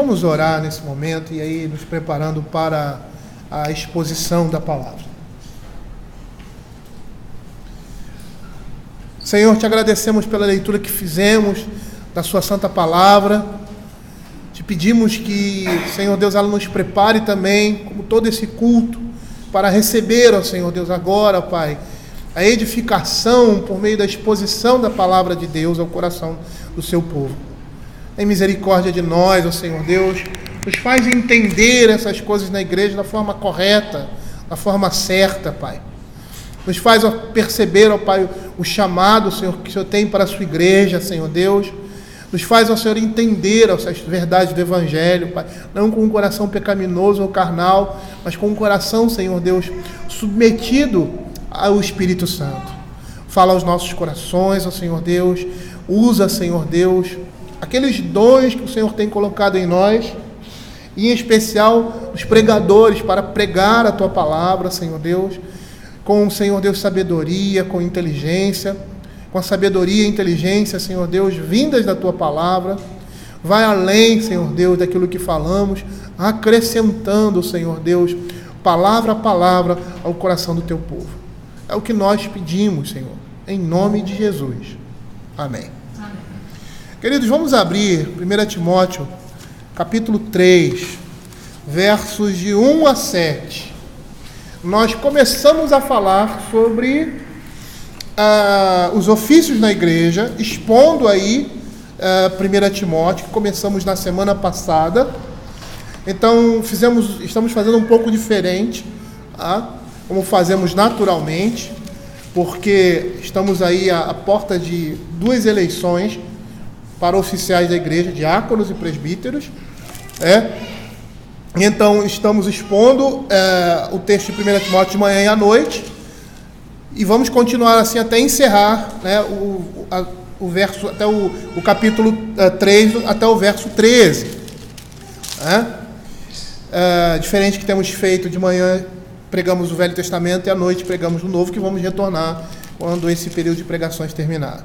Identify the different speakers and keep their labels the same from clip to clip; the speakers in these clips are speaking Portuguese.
Speaker 1: vamos orar nesse momento e aí nos preparando para a exposição da palavra. Senhor, te agradecemos pela leitura que fizemos da sua santa palavra. Te pedimos que, Senhor Deus, ela nos prepare também, como todo esse culto, para receber, ó Senhor Deus, agora, Pai, a edificação por meio da exposição da palavra de Deus ao coração do seu povo. Tem misericórdia de nós, ó Senhor Deus, nos faz entender essas coisas na igreja da forma correta, da forma certa, Pai. Nos faz perceber, ó Pai, o chamado, Senhor, que o Senhor tem para a sua igreja, Senhor Deus. Nos faz, ó Senhor, entender essas verdades do Evangelho, Pai, não com um coração pecaminoso ou carnal, mas com um coração, Senhor Deus, submetido ao Espírito Santo. Fala aos nossos corações, ó Senhor Deus, usa, Senhor Deus, aqueles dons que o Senhor tem colocado em nós, e em especial os pregadores, para pregar a Tua palavra, Senhor Deus, com, Senhor Deus, sabedoria, com inteligência, com a sabedoria e inteligência, Senhor Deus, vindas da Tua palavra. Vai além, Senhor Deus, daquilo que falamos, acrescentando, Senhor Deus, palavra a palavra ao coração do Teu povo. É o que nós pedimos, Senhor, em nome de Jesus. Amém. Amém. Queridos, vamos abrir 1 Timóteo, capítulo 3, versos de 1 a 7. Nós começamos a falar sobre os ofícios na igreja, expondo aí 1 Timóteo, que começamos na semana passada. Então, estamos fazendo um pouco diferente, como fazemos naturalmente, porque estamos aí à porta de 2 eleições para oficiais da igreja, diáconos e presbíteros. Então, estamos expondo o texto de 1 Timóteo de manhã e à noite, e vamos continuar assim até encerrar, né, o verso, até o capítulo 3, até o verso 13. Diferente que temos feito de manhã, pregamos o Velho Testamento, e à noite pregamos o Novo, que vamos retornar quando esse período de pregações terminar.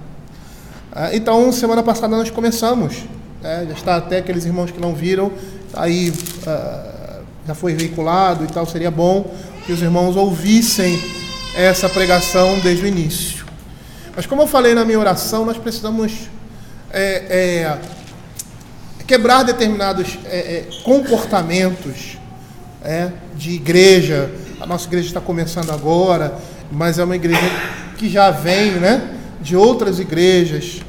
Speaker 1: Então, semana passada nós começamos, já está até aqueles irmãos que não viram, aí já foi veiculado e tal, seria bom que os irmãos ouvissem essa pregação desde o início. Mas como eu falei na minha oração, nós precisamos quebrar determinados comportamentos de igreja. A nossa igreja está começando agora, mas é uma igreja que já vem, né, de outras igrejas,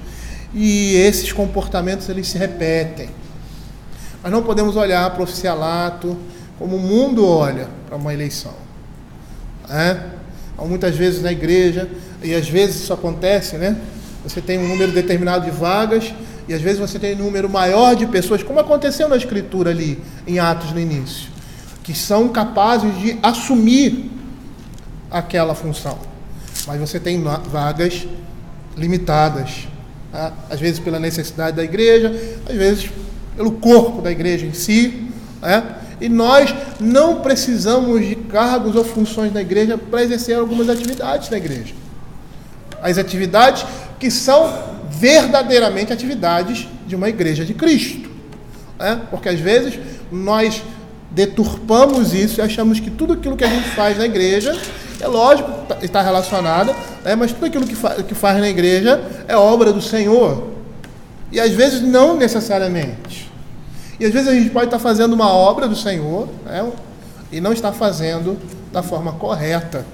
Speaker 1: e esses comportamentos eles se repetem. Nós não podemos olhar para o oficialato como o mundo olha para uma eleição. Muitas vezes na igreja, e às vezes isso acontece, né? Você tem um número determinado de vagas, e às vezes você tem um número maior de pessoas, como aconteceu na Escritura ali, em Atos no início, que são capazes de assumir aquela função. Mas você tem vagas limitadas, às vezes pela necessidade da igreja, às vezes pelo corpo da igreja em si, e nós não precisamos de cargos ou funções na igreja para exercer algumas atividades na igreja. As atividades que são verdadeiramente atividades de uma igreja de Cristo. Porque às vezes nós deturpamos isso e achamos que tudo aquilo que a gente faz na igreja, é lógico, está relacionado, mas tudo aquilo que faz na igreja é obra do Senhor. E às vezes não necessariamente. E às vezes a gente pode estar fazendo uma obra do Senhor, e não estar fazendo da forma correta.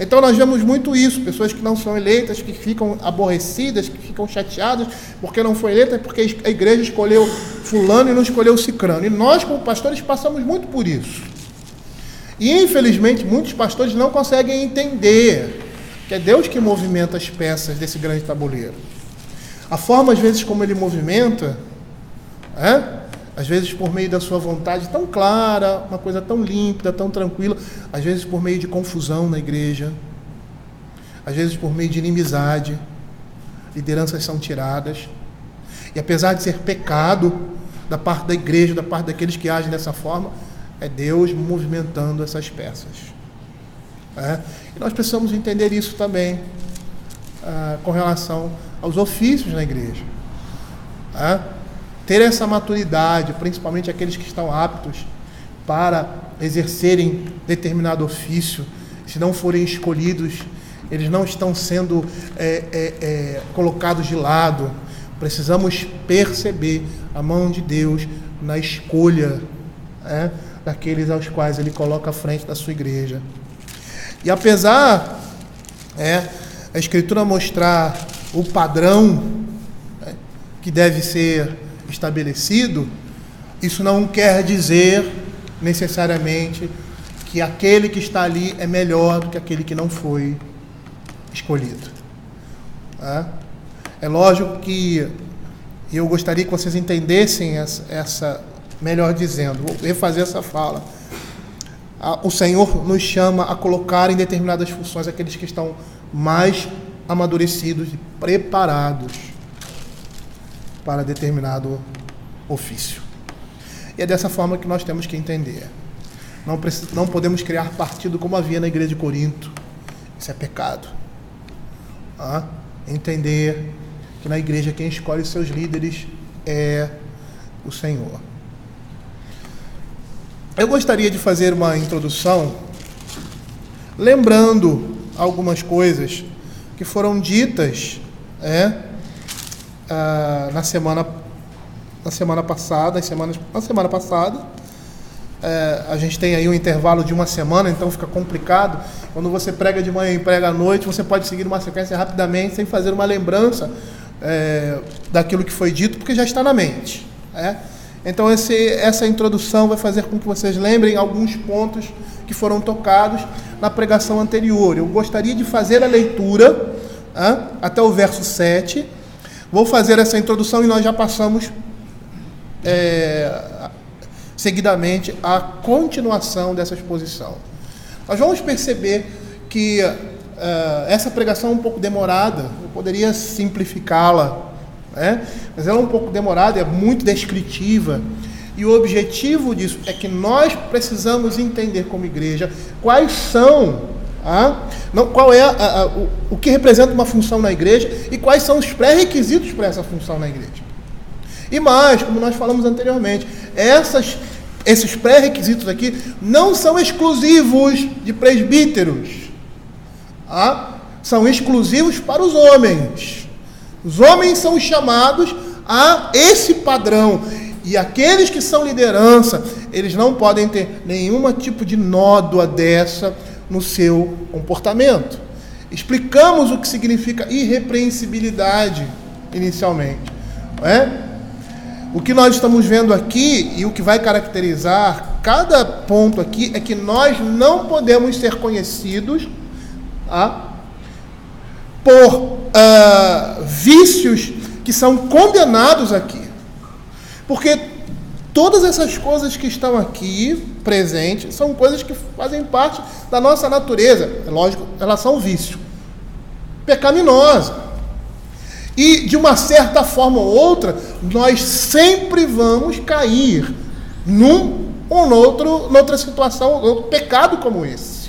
Speaker 1: Então nós vemos muito isso, pessoas que não são eleitas, que ficam aborrecidas, que ficam chateadas porque não foi eleita, porque a igreja escolheu fulano e não escolheu cicrano. E nós, como pastores, passamos muito por isso. E infelizmente muitos pastores não conseguem entender que é Deus que movimenta as peças desse grande tabuleiro. A forma, às vezes, como Ele movimenta, às vezes por meio da sua vontade tão clara, uma coisa tão límpida, tão tranquila, às vezes por meio de confusão na igreja, às vezes por meio de inimizade, lideranças são tiradas, e apesar de ser pecado da parte da igreja, da parte daqueles que agem dessa forma, é Deus movimentando essas peças. E nós precisamos entender isso também, com relação aos ofícios na igreja. ter essa maturidade, principalmente aqueles que estão aptos para exercerem determinado ofício, se não forem escolhidos, eles não estão sendo colocados de lado. Precisamos perceber a mão de Deus na escolha daqueles aos quais Ele coloca à frente da sua igreja. E apesar a Escritura mostrar o padrão que deve ser estabelecido, isso não quer dizer necessariamente que aquele que está ali é melhor do que aquele que não foi escolhido. É lógico que eu gostaria que vocês entendessem melhor dizendo, vou refazer essa fala. O Senhor nos chama a colocar em determinadas funções aqueles que estão mais amadurecidos e preparados para determinado ofício. E é dessa forma que nós temos que entender. Não podemos criar partido como havia na igreja de Corinto. Isso é pecado. Entender que na igreja quem escolhe os seus líderes é o Senhor. Eu gostaria de fazer uma introdução lembrando algumas coisas que foram ditas na semana passada. A gente tem aí um intervalo de uma semana, então fica complicado. Quando você prega de manhã e prega à noite, você pode seguir uma sequência rapidamente, sem fazer uma lembrança daquilo que foi dito, porque já está na mente. Então essa introdução vai fazer com que vocês lembrem alguns pontos que foram tocados na pregação anterior. Eu gostaria de fazer a leitura até o verso 7. Vou fazer essa introdução e nós já passamos seguidamente a continuação dessa exposição. Nós vamos perceber que essa pregação é um pouco demorada. Eu poderia simplificá-la, mas ela é um pouco demorada, é muito descritiva, e o objetivo disso é que nós precisamos entender como igreja quais são, qual é o que representa uma função na igreja e quais são os pré-requisitos para essa função na igreja. E mais, como nós falamos anteriormente, esses pré-requisitos aqui não são exclusivos de presbíteros, são exclusivos para os homens. Os homens são chamados a esse padrão. E aqueles que são liderança, eles não podem ter nenhum tipo de nódoa dessa no seu comportamento. Explicamos o que significa irrepreensibilidade inicialmente. O que nós estamos vendo aqui e o que vai caracterizar cada ponto aqui é que nós não podemos ser conhecidos por vícios que são condenados aqui. Porque todas essas coisas que estão aqui presentes são coisas que fazem parte da nossa natureza. É lógico, elas são vício pecaminosa. E, de uma certa forma ou outra, nós sempre vamos cair num ou noutra situação, outro pecado como esse.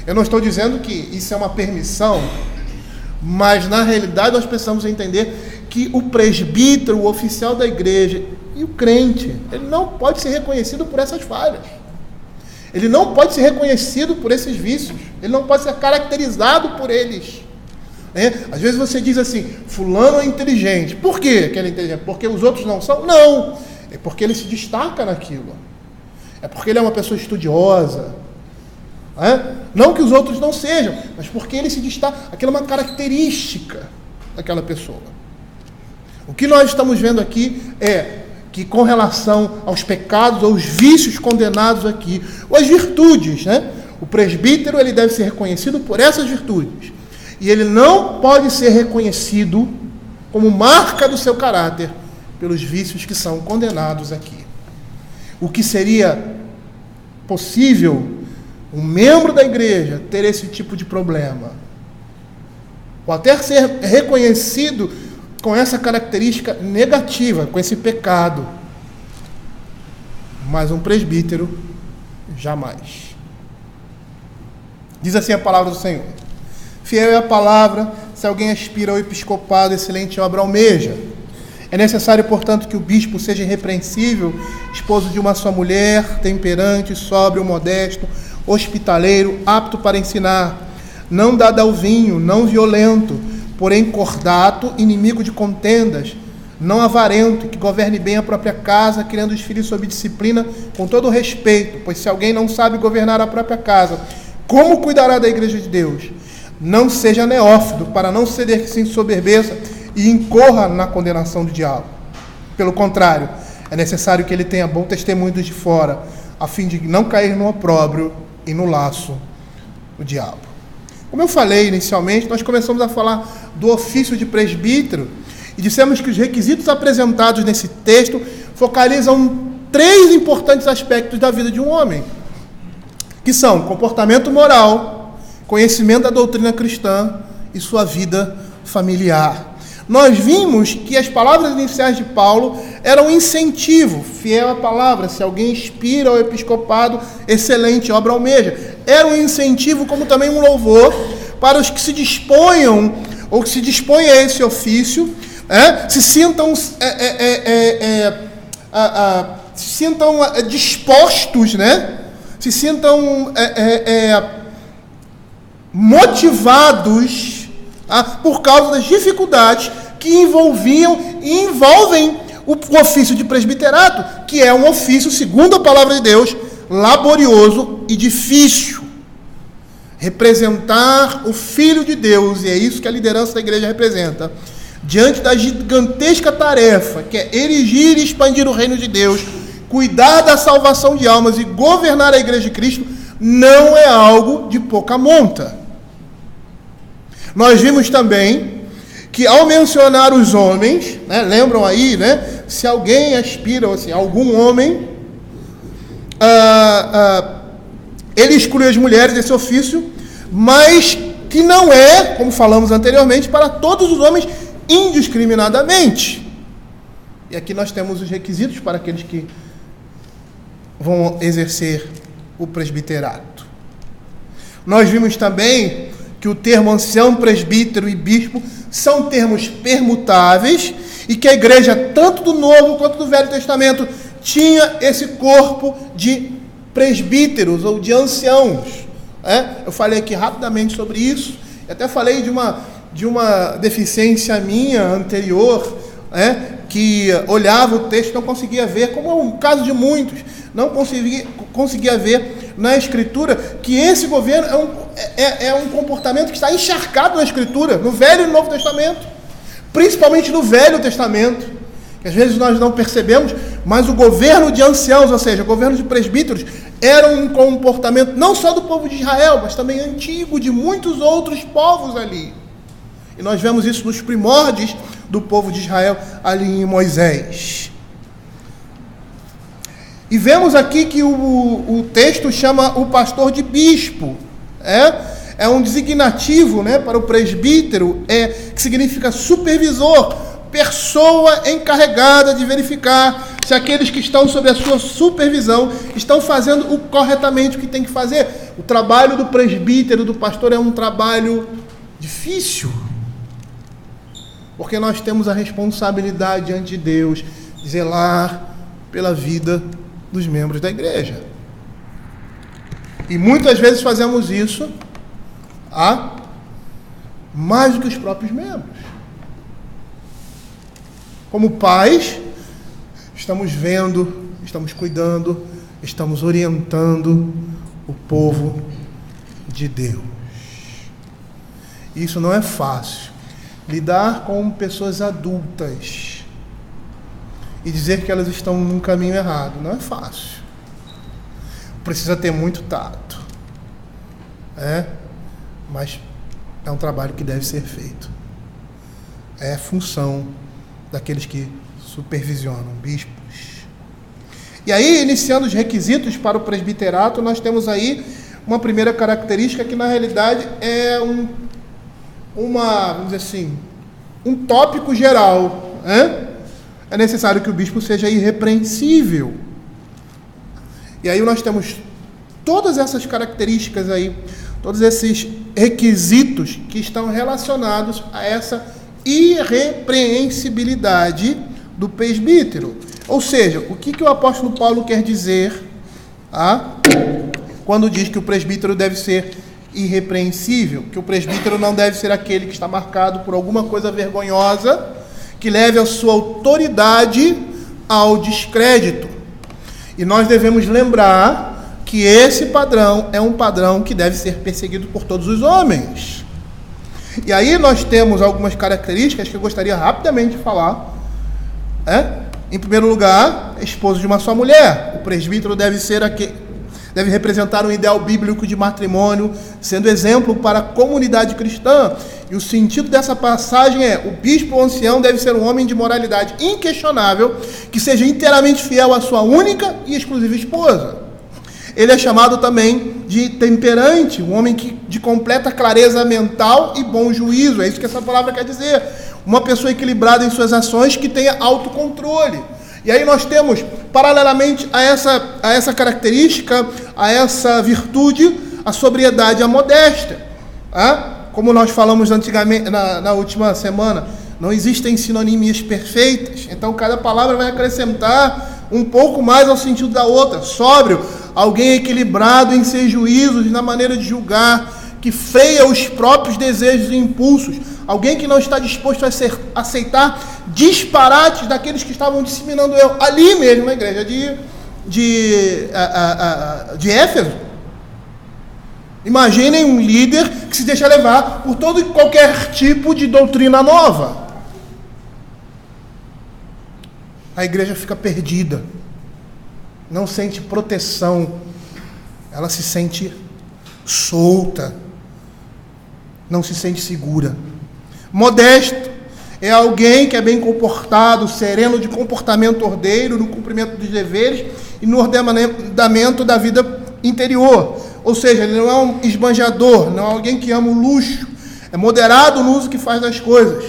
Speaker 1: Eu não estou dizendo que isso é uma permissão, mas, na realidade, nós precisamos entender que o presbítero, o oficial da igreja e o crente, ele não pode ser reconhecido por essas falhas. Ele não pode ser reconhecido por esses vícios. Ele não pode ser caracterizado por eles. Às vezes você diz assim, fulano é inteligente. Por quê que ele é inteligente? Porque os outros não são? Não. É porque ele se destaca naquilo. É porque ele é uma pessoa estudiosa. Não que os outros não sejam, mas porque ele se destaca. Aquilo é uma característica daquela pessoa. O que nós estamos vendo aqui é que, com relação aos pecados, aos vícios condenados aqui, ou as virtudes, o presbítero ele deve ser reconhecido por essas virtudes. E ele não pode ser reconhecido como marca do seu caráter pelos vícios que são condenados aqui. O que seria possível um membro da igreja ter esse tipo de problema, ou até ser reconhecido com essa característica negativa, com esse pecado. Mas um presbítero, jamais. Diz assim a palavra do Senhor: fiel é a palavra, se alguém aspira ao episcopado, excelente obra almeja. É necessário, portanto, que o bispo seja irrepreensível, esposo de uma só mulher, temperante, sóbrio, modesto, hospitaleiro, apto para ensinar, não dado ao vinho, não violento, porém cordato, inimigo de contendas, não avarento, que governe bem a própria casa, criando os filhos sob disciplina, com todo respeito, pois se alguém não sabe governar a própria casa, como cuidará da igreja de Deus? Não seja neófito, para não ceder que se ensoberbeça e incorra na condenação do diabo. Pelo contrário, é necessário que ele tenha bom testemunho dos de fora, a fim de não cair no opróbrio e no laço do diabo. Como eu falei inicialmente, nós começamos a falar do ofício de presbítero e dissemos que os requisitos apresentados nesse texto focalizam 3 importantes aspectos da vida de um homem, que são comportamento moral, conhecimento da doutrina cristã e sua vida familiar. Nós vimos que as palavras iniciais de Paulo eram um incentivo, fiel à palavra, se alguém inspira ao episcopado, excelente obra almeja. Era um incentivo, como também um louvor, para os que se disponham, ou que se dispõem a esse ofício, se sintam dispostos, se sintam motivados por causa das dificuldades que envolviam e envolvem o ofício de presbiterato, que é um ofício, segundo a palavra de Deus, laborioso e difícil. Representar o Filho de Deus, e é isso que a liderança da igreja representa, diante da gigantesca tarefa que é erigir e expandir o reino de Deus, cuidar da salvação de almas e governar a igreja de Cristo, não é algo de pouca monta. Nós vimos também que ao mencionar os homens, lembram aí, se alguém aspira, ou assim, algum homem, ele exclui as mulheres desse ofício, mas que não é, como falamos anteriormente, para todos os homens indiscriminadamente. E aqui nós temos os requisitos para aqueles que vão exercer o presbiterato. Nós vimos também que o termo ancião, presbítero e bispo são termos permutáveis e que a igreja, tanto do Novo quanto do Velho Testamento, tinha esse corpo de presbíteros ou de anciãos. Eu falei aqui rapidamente sobre isso, até falei de uma deficiência minha anterior, que olhava o texto e não conseguia ver, como é o caso de muitos, não conseguia ver na Escritura que esse governo é um comportamento que está encharcado na Escritura, no Velho e no Novo Testamento, principalmente no Velho Testamento, que às vezes nós não percebemos, mas o governo de anciãos, ou seja, o governo de presbíteros, era um comportamento não só do povo de Israel, mas também antigo de muitos outros povos ali. E nós vemos isso nos primórdios do povo de Israel ali em Moisés. E vemos aqui que o texto chama o pastor de bispo. É um designativo, para o presbítero, que significa supervisor, pessoa encarregada de verificar se aqueles que estão sob a sua supervisão estão fazendo corretamente o que tem que fazer. O trabalho do presbítero, do pastor, é um trabalho difícil, porque nós temos a responsabilidade diante de Deus de zelar pela vida dos membros da igreja. E muitas vezes fazemos isso mais do que os próprios membros. Como pais, estamos vendo, estamos cuidando, estamos orientando o povo de Deus. Isso não é fácil. Lidar com pessoas adultas e dizer que elas estão num caminho errado não é fácil. Precisa ter muito tato. Mas é um trabalho que deve ser feito. É função daqueles que supervisionam, bispos. E aí, iniciando os requisitos para o presbiterato, nós temos aí uma primeira característica que, na realidade, é vamos dizer assim, um tópico geral. É necessário que o bispo seja irrepreensível. E aí nós temos todas essas características aí, todos esses requisitos que estão relacionados a essa irrepreensibilidade do presbítero. Ou seja, o que o apóstolo Paulo quer dizer quando diz que o presbítero deve ser irrepreensível, que o presbítero não deve ser aquele que está marcado por alguma coisa vergonhosa que leve a sua autoridade ao descrédito. E nós devemos lembrar que esse padrão é um padrão que deve ser perseguido por todos os homens. E aí nós temos algumas características que eu gostaria rapidamente de falar. Em primeiro lugar, esposo de uma só mulher. O presbítero deve representar um ideal bíblico de matrimônio, sendo exemplo para a comunidade cristã. E o sentido dessa passagem é: o bispo ou ancião deve ser um homem de moralidade inquestionável, que seja inteiramente fiel à sua única e exclusiva esposa. Ele é chamado também de temperante, um homem de completa clareza mental e bom juízo. É isso que essa palavra quer dizer. Uma pessoa equilibrada em suas ações, que tenha autocontrole. E aí nós temos, paralelamente a essa característica, a essa virtude, a sobriedade e a modéstia. Como nós falamos antigamente, na última semana, não existem sinonimias perfeitas. Então cada palavra vai acrescentar um pouco mais ao sentido da outra. Sóbrio, alguém equilibrado em seus juízos e na maneira de julgar, que freia os próprios desejos e impulsos. Alguém que não está disposto a aceitar disparates daqueles que estavam disseminando erro ali mesmo na igreja de Éfeso. Imaginem um líder que se deixa levar por todo e qualquer tipo de doutrina nova. A igreja fica perdida, não sente proteção, ela se sente solta, não se sente segura. Modesto é alguém que é bem comportado, sereno, de comportamento ordeiro, no cumprimento dos deveres e no ordenamento da vida interior. Ou seja, ele não é um esbanjador, não é alguém que ama o luxo, é moderado no uso que faz das coisas.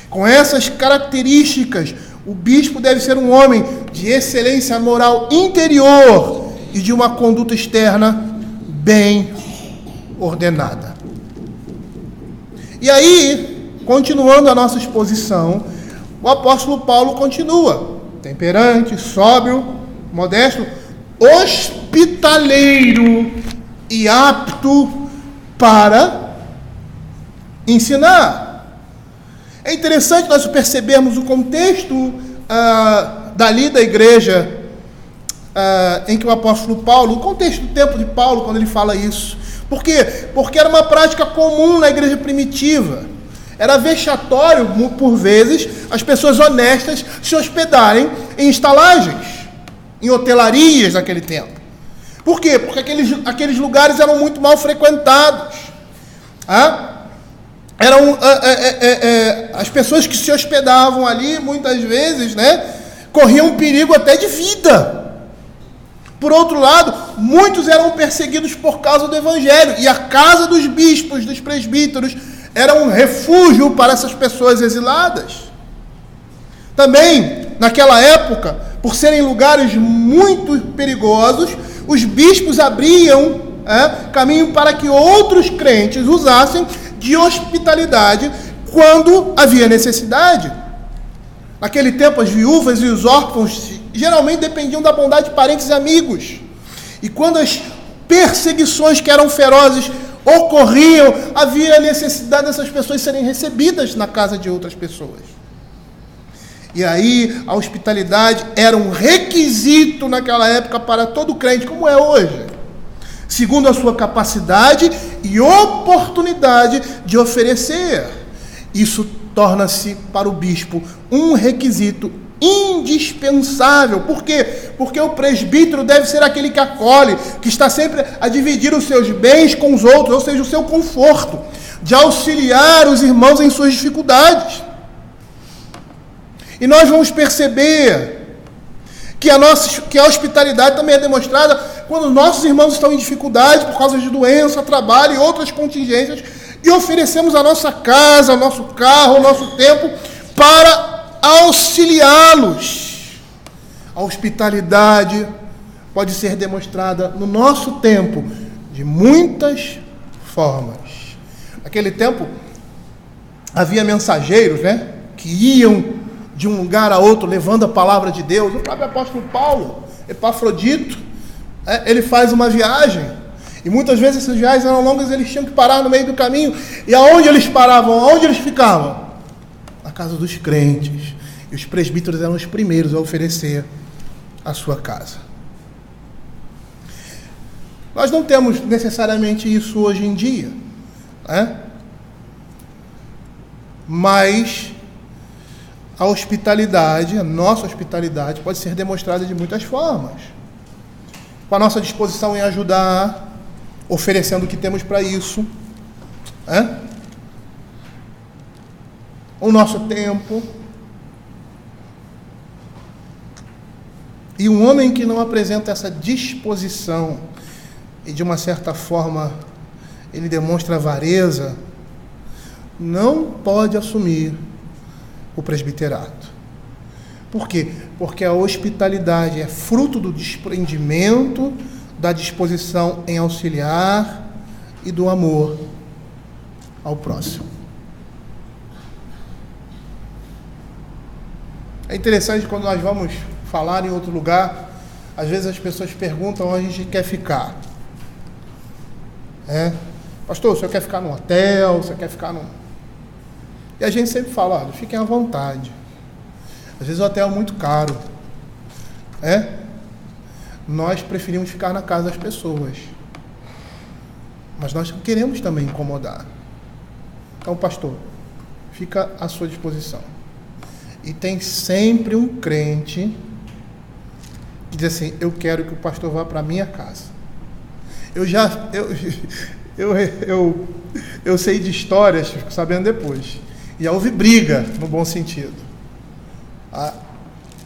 Speaker 1: Com essas características, o bispo deve ser um homem de excelência moral interior e de uma conduta externa bem ordenada. E aí, continuando a nossa exposição, o apóstolo Paulo continua: temperante, sóbrio, modesto, hospitaleiro e apto para ensinar. É interessante nós percebermos o contexto dali da igreja em que o apóstolo Paulo, o contexto do tempo de Paulo, quando ele fala isso. Por quê? Porque era uma prática comum na igreja primitiva. Era vexatório, por vezes, as pessoas honestas se hospedarem em estalagens, em hotelarias naquele tempo. Por quê? Porque aqueles lugares eram muito mal frequentados. As pessoas que se hospedavam ali, muitas vezes, corriam perigo até de vida. Por outro lado, muitos eram perseguidos por causa do evangelho, e a casa dos bispos, dos presbíteros, era um refúgio para essas pessoas exiladas. Também, naquela época, por serem lugares muito perigosos, os bispos abriam caminho para que outros crentes usassem de hospitalidade quando havia necessidade. Naquele tempo, as viúvas e os órfãos geralmente dependiam da bondade de parentes e amigos. E quando as perseguições que eram ferozes ocorriam, havia necessidade dessas pessoas serem recebidas na casa de outras pessoas. E aí, a hospitalidade era um requisito naquela época para todo crente, como é hoje, segundo a sua capacidade e oportunidade de oferecer. Isso torna-se para o bispo um requisito indispensável. Por quê? Porque o presbítero deve ser aquele que acolhe, que está sempre a dividir os seus bens com os outros, ou seja, o seu conforto, de auxiliar os irmãos em suas dificuldades. E nós vamos perceber que a hospitalidade também é demonstrada quando nossos irmãos estão em dificuldade por causa de doença, trabalho e outras contingências, e oferecemos a nossa casa, o nosso carro, o nosso tempo para auxiliá-los. A hospitalidade pode ser demonstrada no nosso tempo de muitas formas. Naquele tempo havia mensageiros, que iam de um lugar a outro, levando a palavra de Deus. O próprio apóstolo Paulo, Epafrodito, ele faz uma viagem, e muitas vezes essas viagens eram longas, eles tinham que parar no meio do caminho, e aonde eles paravam, aonde eles ficavam? Na casa dos crentes, e os presbíteros eram os primeiros a oferecer a sua casa. Nós não temos necessariamente isso hoje em dia, né? Mas a hospitalidade, a nossa hospitalidade, pode ser demonstrada de muitas formas. Com a nossa disposição em ajudar, oferecendo o que temos para isso, né? O nosso tempo. E um homem que não apresenta essa disposição, e de uma certa forma ele demonstra avareza, não pode assumir o presbiterato. Por quê? Porque a hospitalidade é fruto do desprendimento, da disposição em auxiliar e do amor ao próximo. É interessante quando nós vamos falar em outro lugar, às vezes as pessoas perguntam onde a gente quer ficar. Pastor, o senhor quer ficar num hotel? O senhor quer ficar num... E a gente sempre fala, olha, fiquem à vontade. Às vezes o hotel é muito caro. Nós preferimos ficar na casa das pessoas. Mas nós queremos também incomodar. Então, pastor, fica à sua disposição. E tem sempre um crente que diz assim, eu quero que o pastor vá para a minha casa. Eu sei de histórias, fico sabendo depois. E já houve briga, no bom sentido.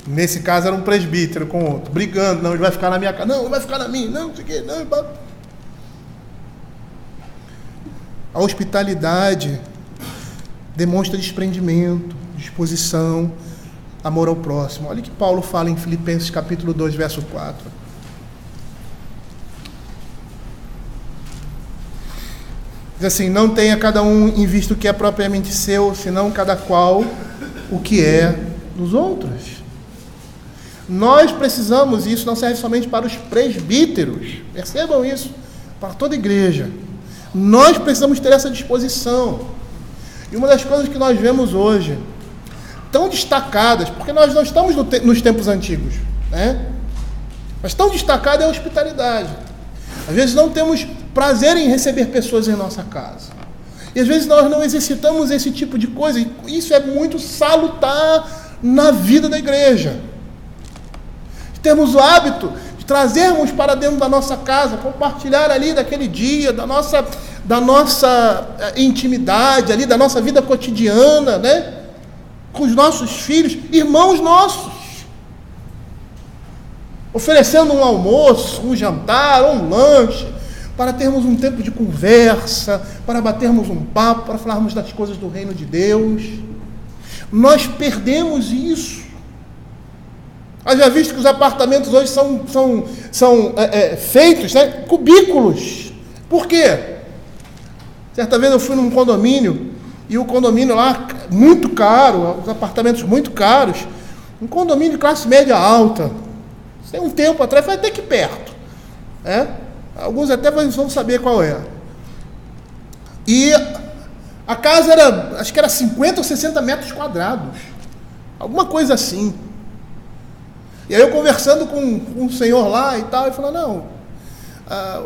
Speaker 1: Nesse caso era um presbítero com outro, brigando, não, ele vai ficar na minha casa, não, ele vai ficar na minha, não sei o quê, não. A hospitalidade demonstra desprendimento, disposição, amor ao próximo. Olha o que Paulo fala em Filipenses capítulo 2, verso 4. Diz assim, não tenha cada um em vista o que é propriamente seu, senão cada qual o que é dos outros. Nós precisamos, e isso não serve somente para os presbíteros, percebam isso, para toda a igreja. Nós precisamos ter essa disposição. E uma das coisas que nós vemos hoje, tão destacadas, porque nós não estamos nos tempos antigos, né? Mas tão destacada é a hospitalidade. Às vezes não temos prazer em receber pessoas em nossa casa. E às vezes nós não exercitamos esse tipo de coisa, e isso é muito salutar na vida da igreja. Temos o hábito de trazermos para dentro da nossa casa, compartilhar ali daquele dia, da nossa intimidade ali, da nossa vida cotidiana, né? Com os nossos filhos, irmãos nossos. Oferecendo um almoço, um jantar, ou um lanche, para termos um tempo de conversa, para batermos um papo, para falarmos das coisas do reino de Deus. Nós perdemos isso. Já visto que os apartamentos hoje são feitos, né, cubículos. Por quê? Certa vez eu fui num condomínio, e o condomínio lá, muito caro, os apartamentos muito caros, um condomínio de classe média alta. Tem um tempo atrás, foi até que perto. Alguns até vão saber qual é. E a casa acho que era 50 ou 60 metros quadrados. Alguma coisa assim. E aí eu conversando com um senhor lá e tal, ele falou, não,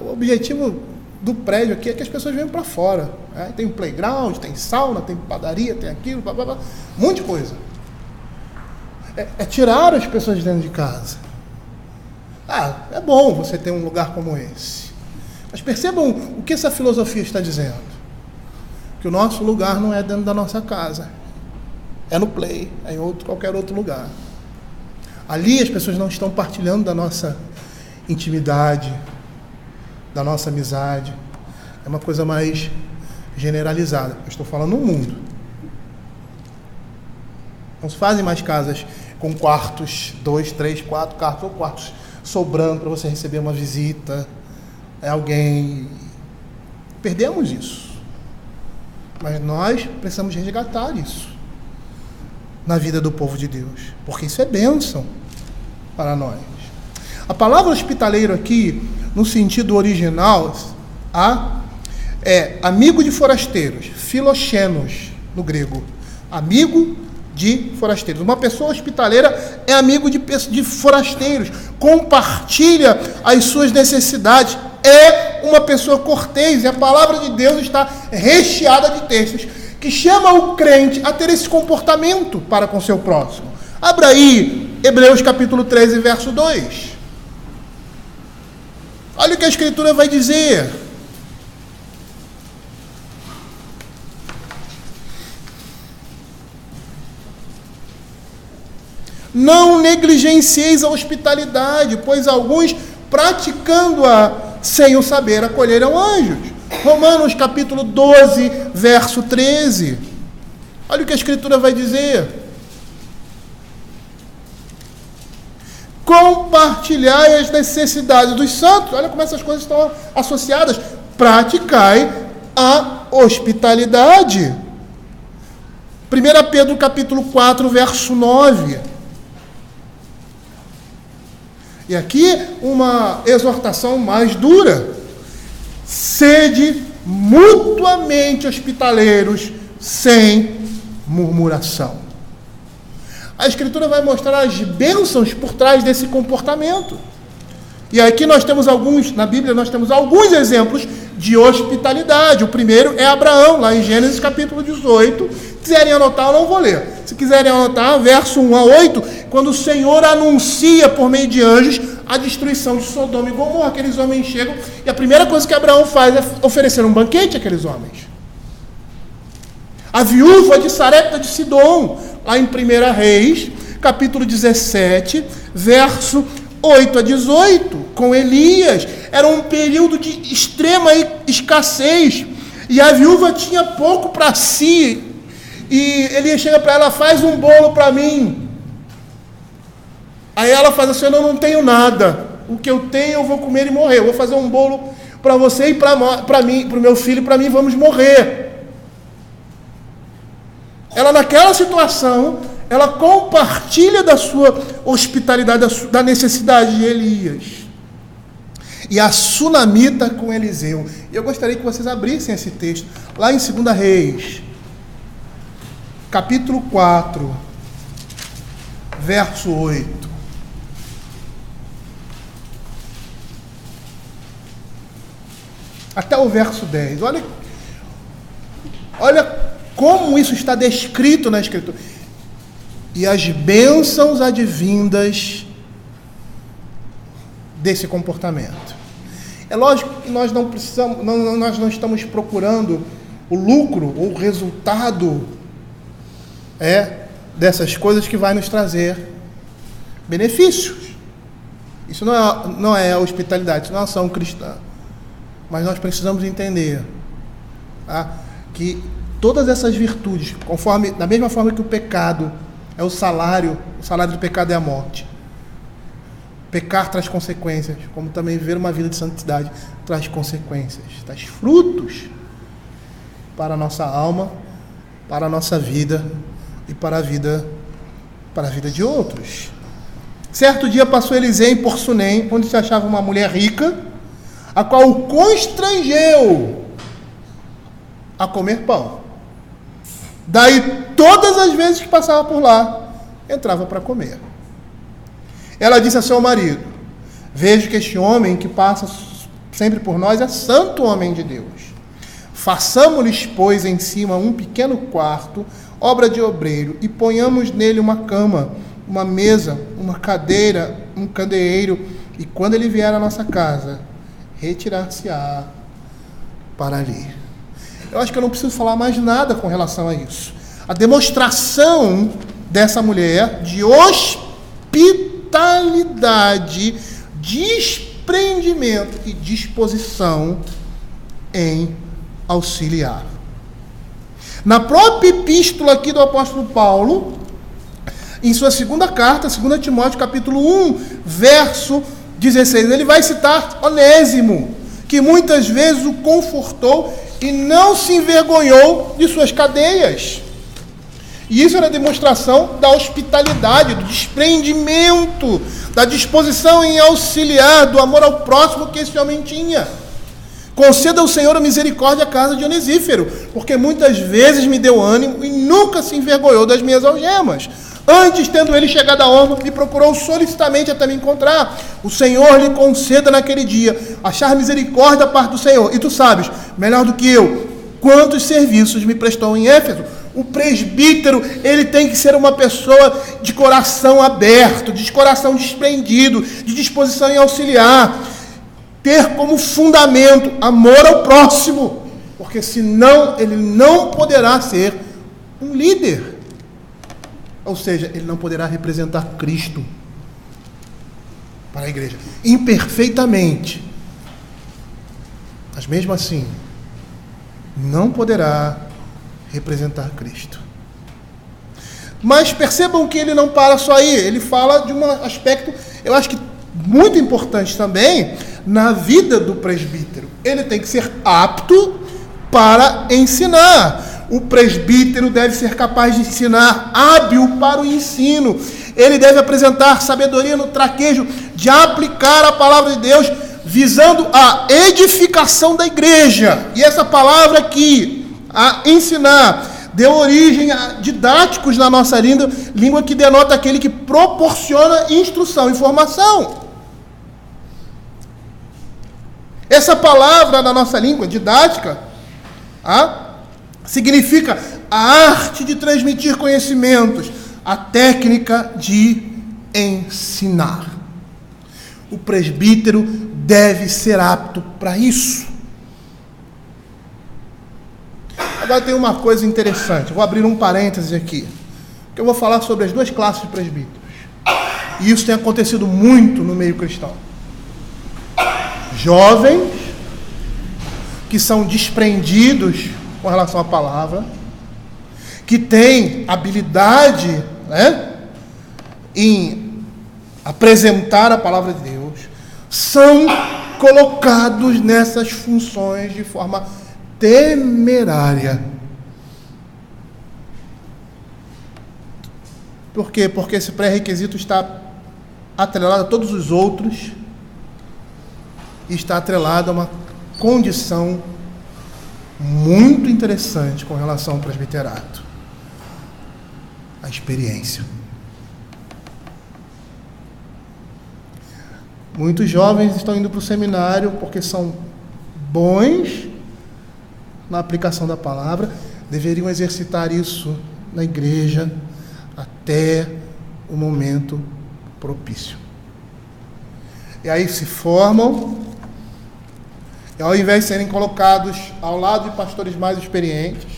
Speaker 1: o objetivo do prédio aqui é que as pessoas venham para fora. Tem playground, tem sauna, tem padaria, tem aquilo, blá, blá, blá, um monte de coisa. É tirar as pessoas de dentro de casa. É bom você ter um lugar como esse. Mas percebam o que essa filosofia está dizendo. Que o nosso lugar não é dentro da nossa casa. É no play, é em qualquer outro lugar. Ali as pessoas não estão partilhando da nossa intimidade, da nossa amizade. É uma coisa mais generalizada. Eu estou falando no mundo. Não se fazem mais casas com quartos, 2, 3, 4 quartos, ou quartos sobrando para você receber uma visita, alguém. Perdemos isso. Mas nós precisamos resgatar isso. na vida do povo de Deus, porque isso é bênção para nós. A palavra hospitaleiro aqui, no sentido original, é amigo de forasteiros, filoxenos no grego, amigo de forasteiros. Uma pessoa hospitaleira é amigo de forasteiros, compartilha as suas necessidades, é uma pessoa cortês, e a palavra de Deus está recheada de textos que chama o crente a ter esse comportamento para com seu próximo. Abra aí Hebreus capítulo 13, verso 2. Olha o que a Escritura vai dizer. Não negligencieis a hospitalidade, pois alguns, praticando-a sem o saber, acolheram anjos. Romanos capítulo 12, verso 13. Olha o que a Escritura vai dizer. Compartilhai as necessidades dos santos. Olha como essas coisas estão associadas. Praticai a hospitalidade. 1 Pedro capítulo 4, verso 9. E aqui uma exortação mais dura. Sede mutuamente hospitaleiros, sem murmuração. A Escritura vai mostrar as bênçãos por trás desse comportamento. E aqui nós temos na Bíblia nós temos alguns exemplos de hospitalidade. O primeiro é Abraão, lá em Gênesis capítulo 18. Se quiserem anotar, eu não vou ler. Se quiserem anotar, verso 1 a 8, quando o Senhor anuncia por meio de anjos a destruição de Sodoma e Gomorra. Aqueles homens chegam e a primeira coisa que Abraão faz é oferecer um banquete àqueles homens. A viúva de Sarepta de Sidom, lá em 1 Reis, capítulo 17, verso 8 a 18, com Elias. Era um período de extrema escassez, e a viúva tinha pouco para si, e Elias chega para ela: faz um bolo para mim. Aí ela faz assim: eu não tenho nada, o que eu tenho eu vou comer e morrer, eu vou fazer um bolo para você e para mim, para o meu filho e para mim, vamos morrer. Ela, naquela situação, ela compartilha da sua hospitalidade, da necessidade de Elias. E a sunamita com Eliseu. E eu gostaria que vocês abrissem esse texto, lá em 2 Reis, capítulo 4, verso 8. Até o verso 10. Olha como isso está descrito na Escritura. E as bênçãos advindas desse comportamento. É lógico que nós não precisamos, nós não estamos procurando o lucro ou o resultado dessas coisas que vai nos trazer benefícios. Isso não é hospitalidade, isso não é ação cristã. Mas nós precisamos entender que todas essas virtudes, da mesma forma que o pecado é o salário do pecado é a morte. Pecar traz consequências, como também viver uma vida de santidade traz consequências, traz frutos para a nossa alma, para a nossa vida e para a vida de outros. Certo dia passou Eliseu em Porsunem, onde se achava uma mulher rica, a qual o constrangeu a comer pão. Daí, todas as vezes que passava por lá, entrava para comer. Ela disse a seu marido: vejo que este homem que passa sempre por nós é santo homem de Deus. Façamos-lhes, pois, em cima um pequeno quarto, obra de obreiro, e ponhamos nele uma cama, uma mesa, uma cadeira, um candeeiro, e quando ele vier à nossa casa, retirar-se-á para ali. Eu acho que eu não preciso falar mais nada com relação a isso. A demonstração dessa mulher de hospitalidade, desprendimento e disposição em auxiliar. Na própria epístola aqui do apóstolo Paulo, em sua segunda carta, 2 Timóteo capítulo 1, verso 16, ele vai citar Onésimo, que muitas vezes o confortou e não se envergonhou de suas cadeias. E isso era demonstração da hospitalidade, do desprendimento, da disposição em auxiliar, do amor ao próximo que esse homem tinha. Conceda ao Senhor a misericórdia à casa de Onesífero, porque muitas vezes me deu ânimo e nunca se envergonhou das minhas algemas. Antes, tendo ele chegado a Roma, me procurou solicitamente até me encontrar. O Senhor lhe conceda naquele dia achar misericórdia da parte do Senhor. E tu sabes, melhor do que eu, quantos serviços me prestou em Éfeso. O presbítero, ele tem que ser uma pessoa de coração aberto, de coração desprendido, de disposição em auxiliar. Ter como fundamento amor ao próximo, porque senão ele não poderá ser um líder. Ou seja, ele não poderá representar Cristo para a igreja, imperfeitamente. Mas mesmo assim, não poderá representar Cristo. Mas percebam que ele não para só aí, ele fala de um aspecto, eu acho que muito importante também, na vida do presbítero. Ele tem que ser apto para ensinar. O presbítero deve ser capaz de ensinar, hábil para o ensino. Ele deve apresentar sabedoria no traquejo de aplicar a palavra de Deus, visando a edificação da igreja. E essa palavra aqui, a ensinar, deu origem a didáticos na nossa língua que denota aquele que proporciona instrução, informação. Essa palavra na nossa língua, didática, significa a arte de transmitir conhecimentos, a técnica de ensinar. O presbítero deve ser apto para isso. Agora tem uma coisa interessante, eu vou abrir um parêntese aqui, que eu vou falar sobre as duas classes de presbíteros. E isso tem acontecido muito no meio cristão. Jovens que são desprendidos com relação à palavra, que têm habilidade, em apresentar a palavra de Deus, são colocados nessas funções de forma temerária. Por quê? Porque esse pré-requisito está atrelado a todos os outros e está atrelado a uma condição muito interessante com relação ao presbiterato: a experiência. Muitos jovens estão indo para o seminário porque são bons na aplicação da palavra, deveriam exercitar isso na igreja até o momento propício. E aí se formam, e ao invés de serem colocados ao lado de pastores mais experientes,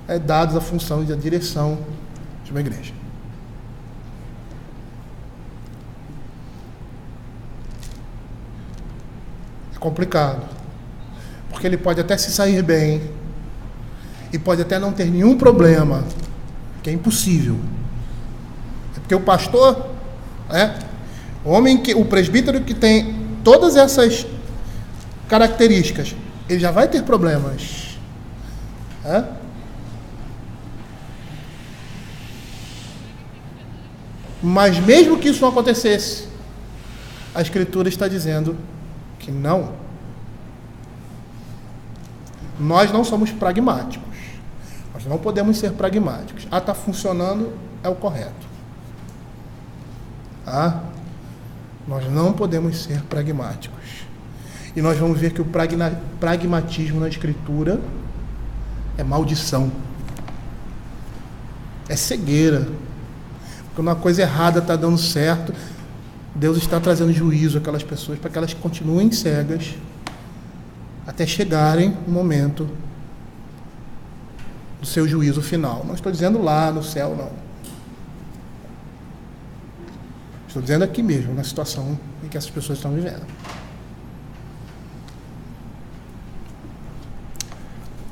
Speaker 1: é dados a função e a direção de uma igreja. É complicado, porque ele pode até se sair bem, e pode até não ter nenhum problema, que é impossível. É porque o pastor, o presbítero que tem todas essas características, ele já vai ter problemas. Mas mesmo que isso não acontecesse, a Escritura está dizendo que não. Nós não somos pragmáticos. Nós não podemos ser pragmáticos. Está funcionando, é o correto. Nós não podemos ser pragmáticos. E nós vamos ver que o pragmatismo na Escritura é maldição. É cegueira. Quando uma coisa errada está dando certo, Deus está trazendo juízo àquelas pessoas para que elas continuem cegas até chegarem o momento do seu juízo final. Não estou dizendo lá no céu, não. Estou dizendo aqui mesmo, na situação em que essas pessoas estão vivendo.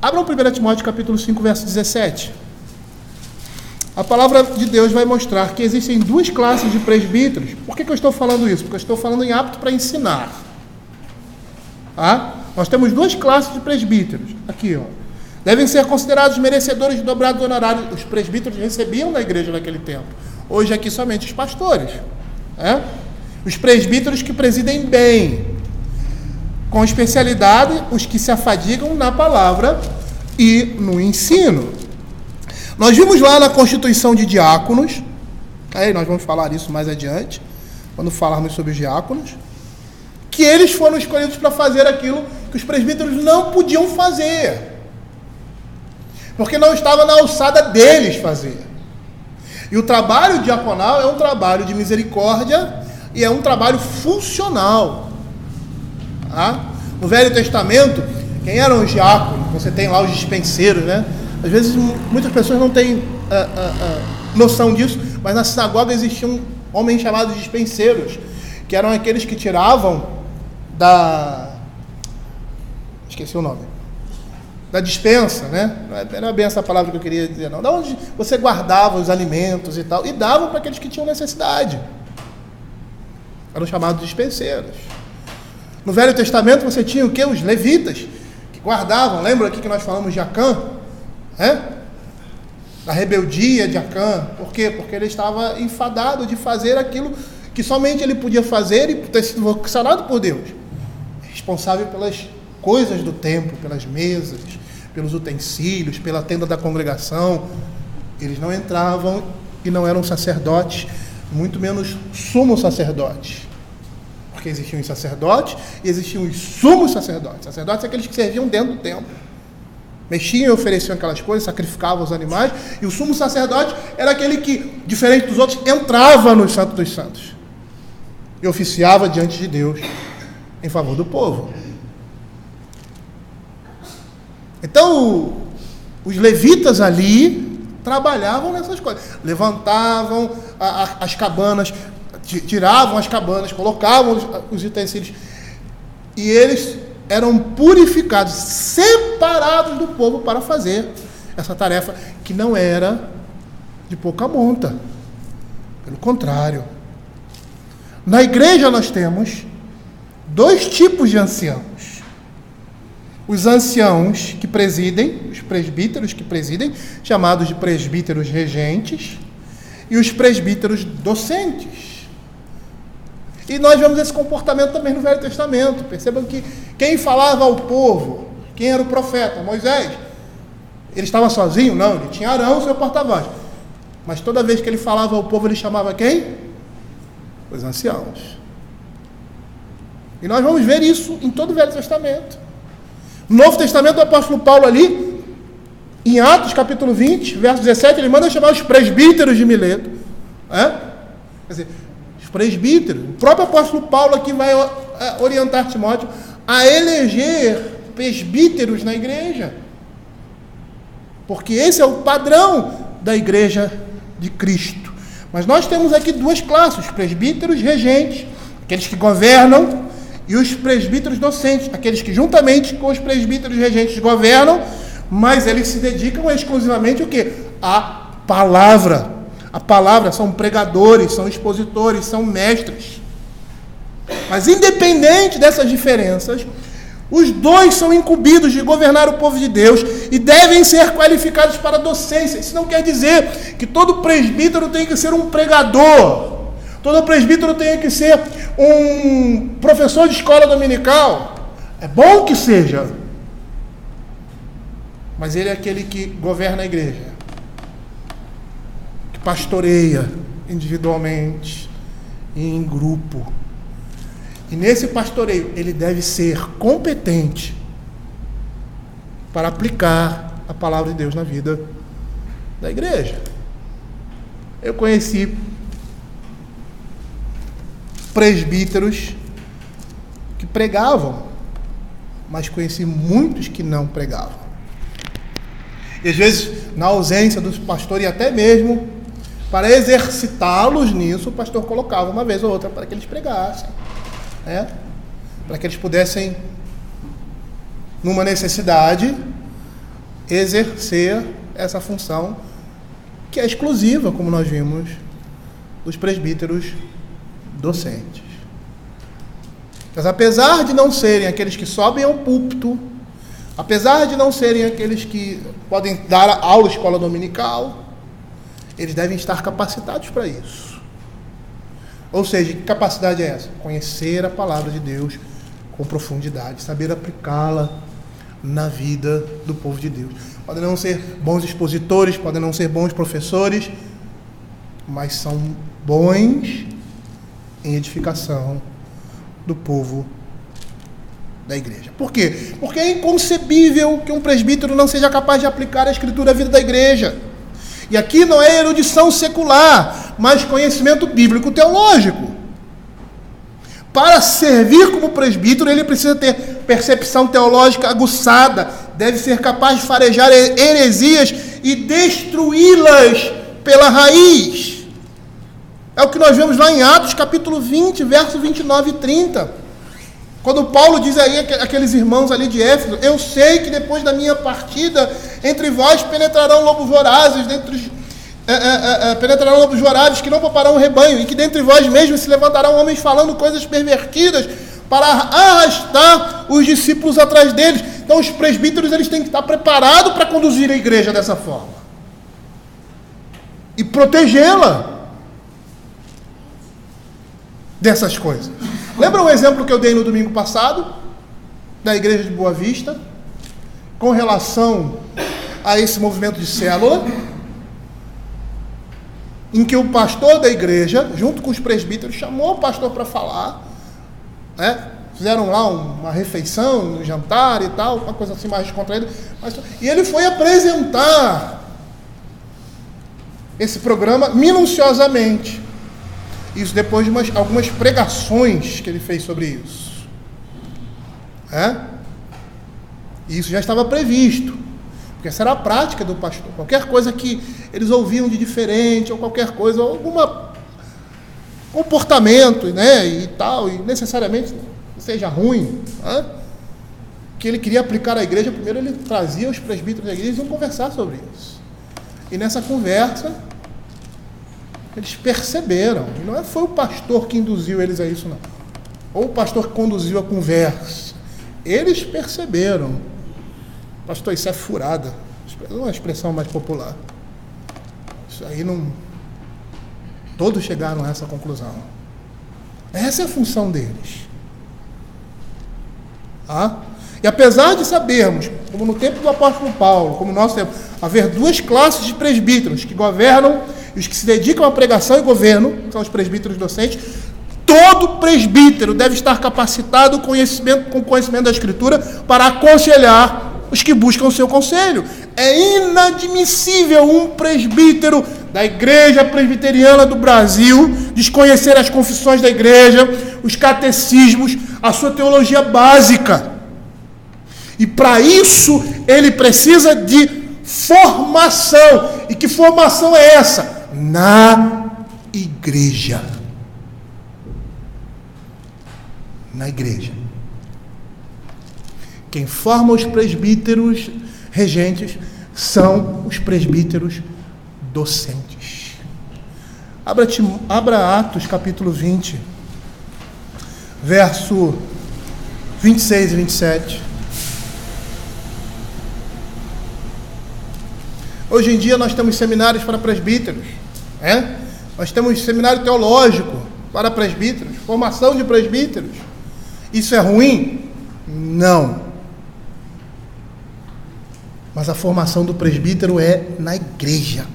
Speaker 1: Abram 1 Timóteo capítulo 5, verso 17. A palavra de Deus vai mostrar que existem duas classes de presbíteros. Por que eu estou falando isso? Porque eu estou falando em apto para ensinar. Nós temos duas classes de presbíteros. Aqui, devem ser considerados merecedores de dobrados honorários. Os presbíteros recebiam na igreja naquele tempo. Hoje aqui somente os pastores. Os presbíteros que presidem bem, com especialidade os que se afadigam na palavra e no ensino. Nós vimos lá na constituição de diáconos, aí nós vamos falar isso mais adiante, quando falarmos sobre os diáconos, que eles foram escolhidos para fazer aquilo que os presbíteros não podiam fazer, porque não estava na alçada deles fazer. E o trabalho diaconal é um trabalho de misericórdia e é um trabalho funcional. No Velho Testamento, quem eram os diáconos? Você tem lá os dispenseiros, né? Às vezes muitas pessoas não têm noção disso, mas na sinagoga existiam homens chamados dispenseiros, que eram aqueles que tiravam esqueci o nome, da dispensa, né? Não é bem essa palavra que eu queria dizer, não. Da onde você guardava os alimentos e tal, e davam para aqueles que tinham necessidade. Eram chamados dispenseiros. No Velho Testamento você tinha o quê? Os levitas, que guardavam. Lembra aqui que nós falamos de Acã? Da rebeldia de Acã. Por quê? Porque ele estava enfadado de fazer aquilo que somente ele podia fazer e ter sido vocacionado por Deus. Responsável pelas coisas do templo, pelas mesas, pelos utensílios, pela tenda da congregação. Eles não entravam e não eram sacerdotes, muito menos sumos sacerdotes. Porque existiam os sacerdotes e existiam os sumos sacerdotes. Sacerdotes são aqueles que serviam dentro do templo. Mexiam e ofereciam aquelas coisas, sacrificavam os animais. E o sumo sacerdote era aquele que, diferente dos outros, entrava no Santo dos Santos e oficiava diante de Deus em favor do povo. Então, os levitas ali trabalhavam nessas coisas. Levantavam as cabanas, tiravam as cabanas, colocavam os utensílios. E eles eram purificados, separados do povo para fazer essa tarefa, que não era de pouca monta. Pelo contrário. Na igreja nós temos dois tipos de anciãos. Os anciãos que presidem, os presbíteros que presidem, chamados de presbíteros regentes, e os presbíteros docentes. E nós vemos esse comportamento também no Velho Testamento. Percebam que quem falava ao povo, quem era o profeta? Moisés. Ele estava sozinho? Não, ele tinha Arão, seu porta-voz. Mas toda vez que ele falava ao povo, ele chamava quem? Os anciãos. E nós vamos ver isso em todo o Velho Testamento. No Novo Testamento, o apóstolo Paulo ali, em Atos capítulo 20, verso 17, ele manda chamar os presbíteros de Mileto. Quer dizer, os presbíteros. O próprio apóstolo Paulo aqui vai orientar Timóteo a eleger presbíteros na igreja. Porque esse é o padrão da igreja de Cristo. Mas nós temos aqui duas classes, os presbíteros regentes, aqueles que governam, e os presbíteros docentes, aqueles que juntamente com os presbíteros regentes governam, mas eles se dedicam exclusivamente o quê? A palavra. A palavra, são pregadores, são expositores, são mestres. Mas independente dessas diferenças, os dois são incumbidos de governar o povo de Deus e devem ser qualificados para a docência. Isso não quer dizer que todo presbítero tem que ser um pregador. Todo presbítero tem que ser um professor de escola dominical. É bom que seja. Mas ele é aquele que governa a igreja. Que pastoreia individualmente e em grupo. E nesse pastoreio ele deve ser competente para aplicar a palavra de Deus na vida da igreja. Eu conheci presbíteros que pregavam, mas conheci muitos que não pregavam. E às vezes, na ausência dos pastores, e até mesmo para exercitá-los nisso, o pastor colocava uma vez ou outra para que eles pregassem, para que eles pudessem, numa necessidade, exercer essa função que é exclusiva, como nós vimos, dos presbíteros docentes. Mas apesar de não serem aqueles que sobem ao púlpito, apesar de não serem aqueles que podem dar aula escola dominical, eles devem estar capacitados para isso. Ou seja, que capacidade é essa? Conhecer a palavra de Deus com profundidade, saber aplicá-la na vida do povo de Deus. Podem não ser bons expositores, podem não ser bons professores, mas são bons em edificação do povo da igreja. Por quê? Porque é inconcebível que um presbítero não seja capaz de aplicar a Escritura à vida da igreja. E aqui não é erudição secular, mas conhecimento bíblico teológico. Para servir como presbítero, ele precisa ter percepção teológica aguçada, deve ser capaz de farejar heresias e destruí-las pela raiz. É o que nós vemos lá em Atos capítulo 20, verso 29 e 30. Quando Paulo diz aí aqueles irmãos ali de Éfeso: eu sei que depois da minha partida, entre vós penetrarão lobos vorazes, penetrarão lobos vorazes que não pouparão o rebanho, e que dentre vós mesmos se levantarão homens falando coisas pervertidas para arrastar os discípulos atrás deles. Então os presbíteros, eles têm que estar preparados para conduzir a igreja dessa forma e protegê-la dessas coisas. Lembra o exemplo que eu dei no domingo passado, da igreja de Boa Vista, com relação a esse movimento de célula, em que o pastor da igreja, junto com os presbíteros, chamou o pastor para falar, né? Fizeram lá uma refeição, um jantar e tal, uma coisa assim mais descontraída, e ele foi apresentar esse programa minuciosamente. Isso depois de algumas pregações que ele fez sobre isso. E isso já estava previsto, porque essa era a prática do pastor. Qualquer coisa que eles ouviam de diferente, ou qualquer coisa, algum comportamento, né, e tal, e necessariamente seja ruim, que ele queria aplicar à igreja, primeiro ele trazia os presbíteros da igreja e iam conversar sobre isso. E nessa conversa, eles perceberam, e não foi o pastor que induziu eles a isso, não, ou o pastor que conduziu a conversa. Eles perceberam: pastor, isso é furada, uma expressão mais popular, isso aí não... Todos chegaram a essa conclusão. Essa é a função deles. E apesar de sabermos, como no tempo do apóstolo Paulo, como no nosso tempo, haver duas classes de presbíteros que governam e os que se dedicam à pregação e governo, são os presbíteros docentes, todo presbítero deve estar capacitado com conhecimento da Escritura para aconselhar os que buscam o seu conselho. É inadmissível um presbítero da Igreja Presbiteriana do Brasil desconhecer as confissões da igreja, os catecismos, a sua teologia básica. E para isso ele precisa de formação. E que formação é essa? Na igreja. Na igreja. Quem forma os presbíteros regentes são os presbíteros docentes. Abra Atos capítulo 20, verso 26 e 27. Hoje em dia nós temos seminários para presbíteros, nós temos seminário teológico para presbíteros, formação de presbíteros. Isso é ruim? Não. Mas a formação do presbítero é na igreja.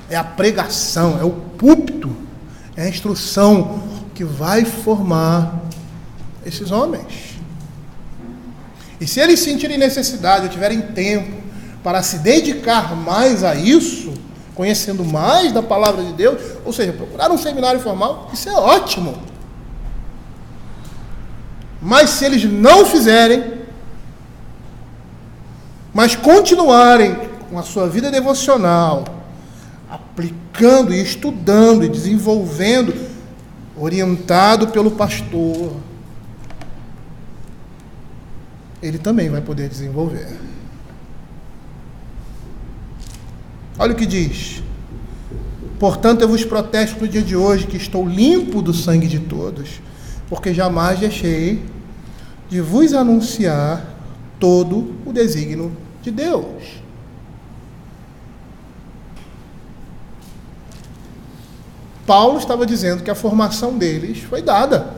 Speaker 1: É a pregação, é o púlpito, é a instrução que vai formar esses homens. E se eles sentirem necessidade ou tiverem tempo para se dedicar mais a isso, conhecendo mais da palavra de Deus, ou seja, procurar um seminário formal, isso é ótimo. Mas se eles não fizerem, mas continuarem com a sua vida devocional, aplicando e estudando e desenvolvendo, orientado pelo pastor, ele também vai poder desenvolver. Olha o que diz: portanto eu vos protesto no dia de hoje, que estou limpo do sangue de todos, porque jamais deixei de vos anunciar todo o desígnio de Deus. Paulo estava dizendo que a formação deles foi dada.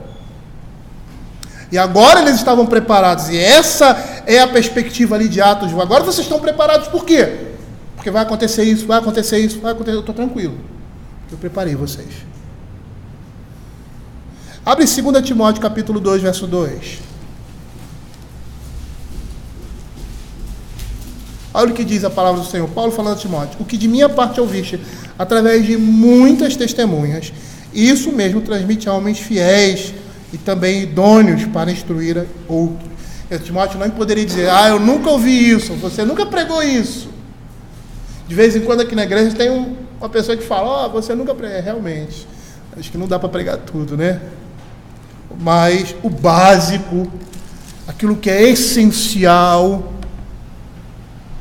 Speaker 1: E agora eles estavam preparados. E essa é a perspectiva ali de Atos. Agora vocês estão preparados por quê? Porque vai acontecer isso, vai acontecer isso, vai acontecer. Eu estou tranquilo. Eu preparei vocês. Abre 2 Timóteo capítulo 2, verso 2. Olha o que diz a palavra do Senhor. Paulo falando a Timóteo. O que de minha parte ouviste, através de muitas testemunhas, isso mesmo transmite a homens fiéis e também idôneos para instruir outros. Timóteo não poderia dizer, eu nunca ouvi isso, você nunca pregou isso. De vez em quando aqui na igreja tem uma pessoa que fala, você nunca pregou. Realmente, acho que não dá para pregar tudo, né? Mas o básico, aquilo que é essencial,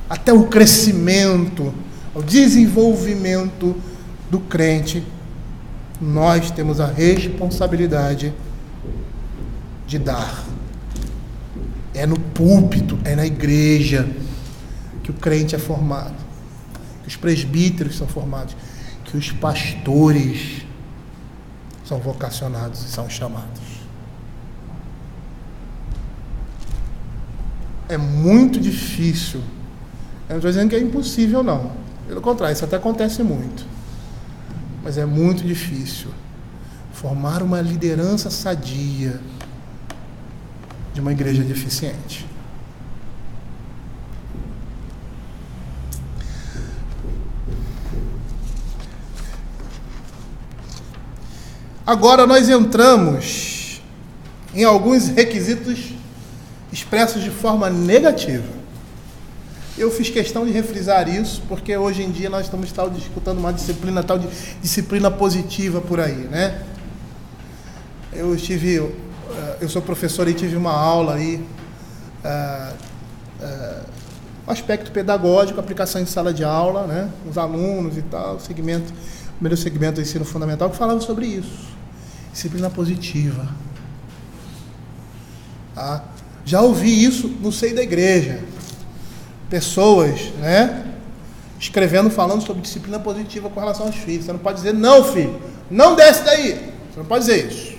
Speaker 1: até o crescimento, o desenvolvimento do crente, nós temos a responsabilidade de dar. É no púlpito, é na igreja que o crente é formado, que os presbíteros são formados, que os pastores são vocacionados e são chamados. É muito difícil. Eu não estou dizendo que é impossível, não. Pelo contrário, isso até acontece muito. Mas é muito difícil formar uma liderança sadia de uma igreja deficiente. Agora nós entramos em alguns requisitos expressos de forma negativa. Eu fiz questão de refrisar isso, porque hoje em dia nós estamos discutindo uma disciplina, tal de disciplina positiva por aí, né? Eu sou professor e tive uma aula aí, um aspecto pedagógico, aplicação em sala de aula, né? Os alunos e tal, primeiro segmento do ensino fundamental, que falava sobre isso. Disciplina positiva. Tá? Já ouvi isso no seio da igreja. Pessoas, né, escrevendo, falando sobre disciplina positiva com relação aos filhos. Você não pode dizer, não, filho, não desce daí. Você não pode dizer isso.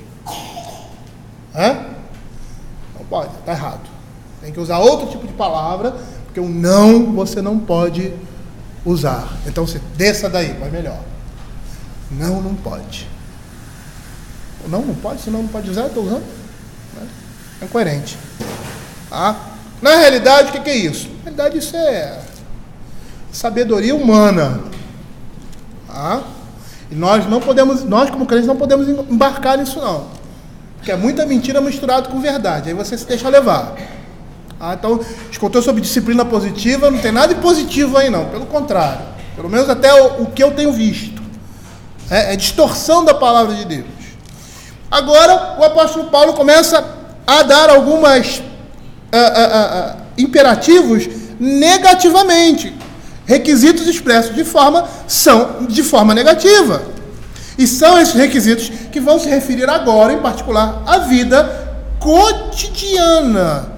Speaker 1: Não pode, está errado. Tem que usar outro tipo de palavra, porque o não você não pode usar. Então você desça daí, vai melhor. Não pode. Não pode, senão não pode usar, eu estou usando. É incoerente. Tá? Na realidade, o que é isso? Na realidade, isso é sabedoria humana. Tá? E nós como crentes, não podemos embarcar nisso, não. Porque é muita mentira misturada com verdade. Aí você se deixa levar. Tá? Então, escutou sobre disciplina positiva, não tem nada de positivo aí, não. Pelo contrário. Pelo menos até o que eu tenho visto. É distorção da palavra de Deus. Agora, o apóstolo Paulo começa a dar algumas imperativos negativamente. Requisitos expressos de forma negativa. E são esses requisitos que vão se referir agora, em particular, à vida cotidiana.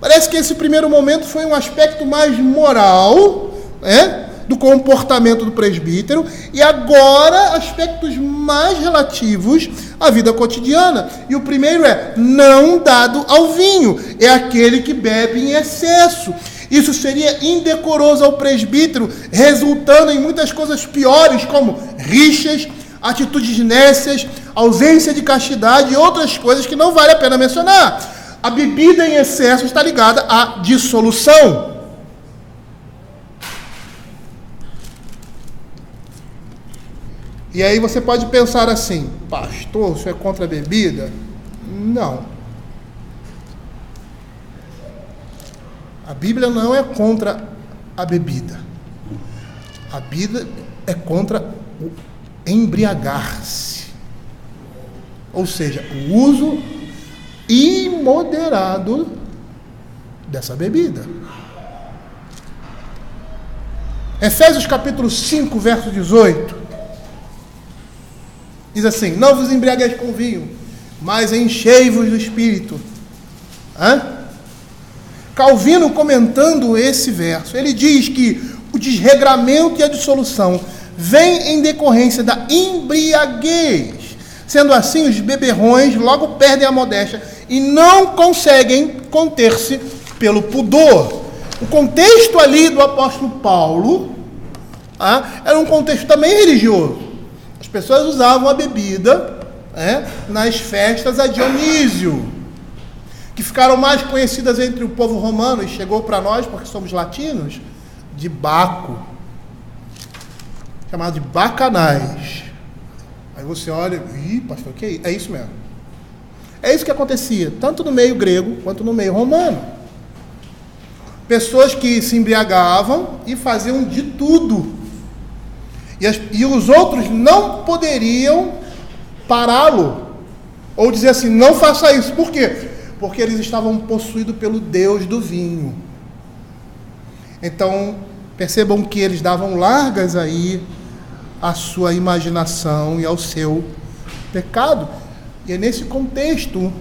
Speaker 1: Parece que esse primeiro momento foi um aspecto mais moral, né, do comportamento do presbítero, e agora aspectos mais relativos à vida cotidiana. E o primeiro é não dado ao vinho, é aquele que bebe em excesso. Isso seria indecoroso ao presbítero, resultando em muitas coisas piores, como rixas, atitudes nécias, ausência de castidade e outras coisas que não vale a pena mencionar. A bebida em excesso está ligada à dissolução. E aí você pode pensar assim, pastor, isso é contra a bebida? Não. A Bíblia não é contra a bebida. A Bíblia é contra o embriagar-se. Ou seja, o uso imoderado dessa bebida. Efésios capítulo 5, verso 18. Diz assim, não vos embriagueis com vinho, mas enchei-vos do Espírito. Calvino, comentando esse verso, ele diz que o desregramento e a dissolução vêm em decorrência da embriaguez. Sendo assim, os beberrões logo perdem a modéstia e não conseguem conter-se pelo pudor. O contexto ali do apóstolo Paulo era um contexto também religioso. As pessoas usavam a bebida nas festas a Dionísio, que ficaram mais conhecidas entre o povo romano, e chegou para nós, porque somos latinos, de Baco, chamado de bacanais. Aí você olha, pastor, que é isso? É isso mesmo. É isso que acontecia, tanto no meio grego, quanto no meio romano. Pessoas que se embriagavam e faziam de tudo. E os outros não poderiam pará-lo, ou dizer assim, não faça isso. Por quê? Porque eles estavam possuídos pelo Deus do vinho. Então, percebam que eles davam largas aí à sua imaginação e ao seu pecado. E é nesse contexto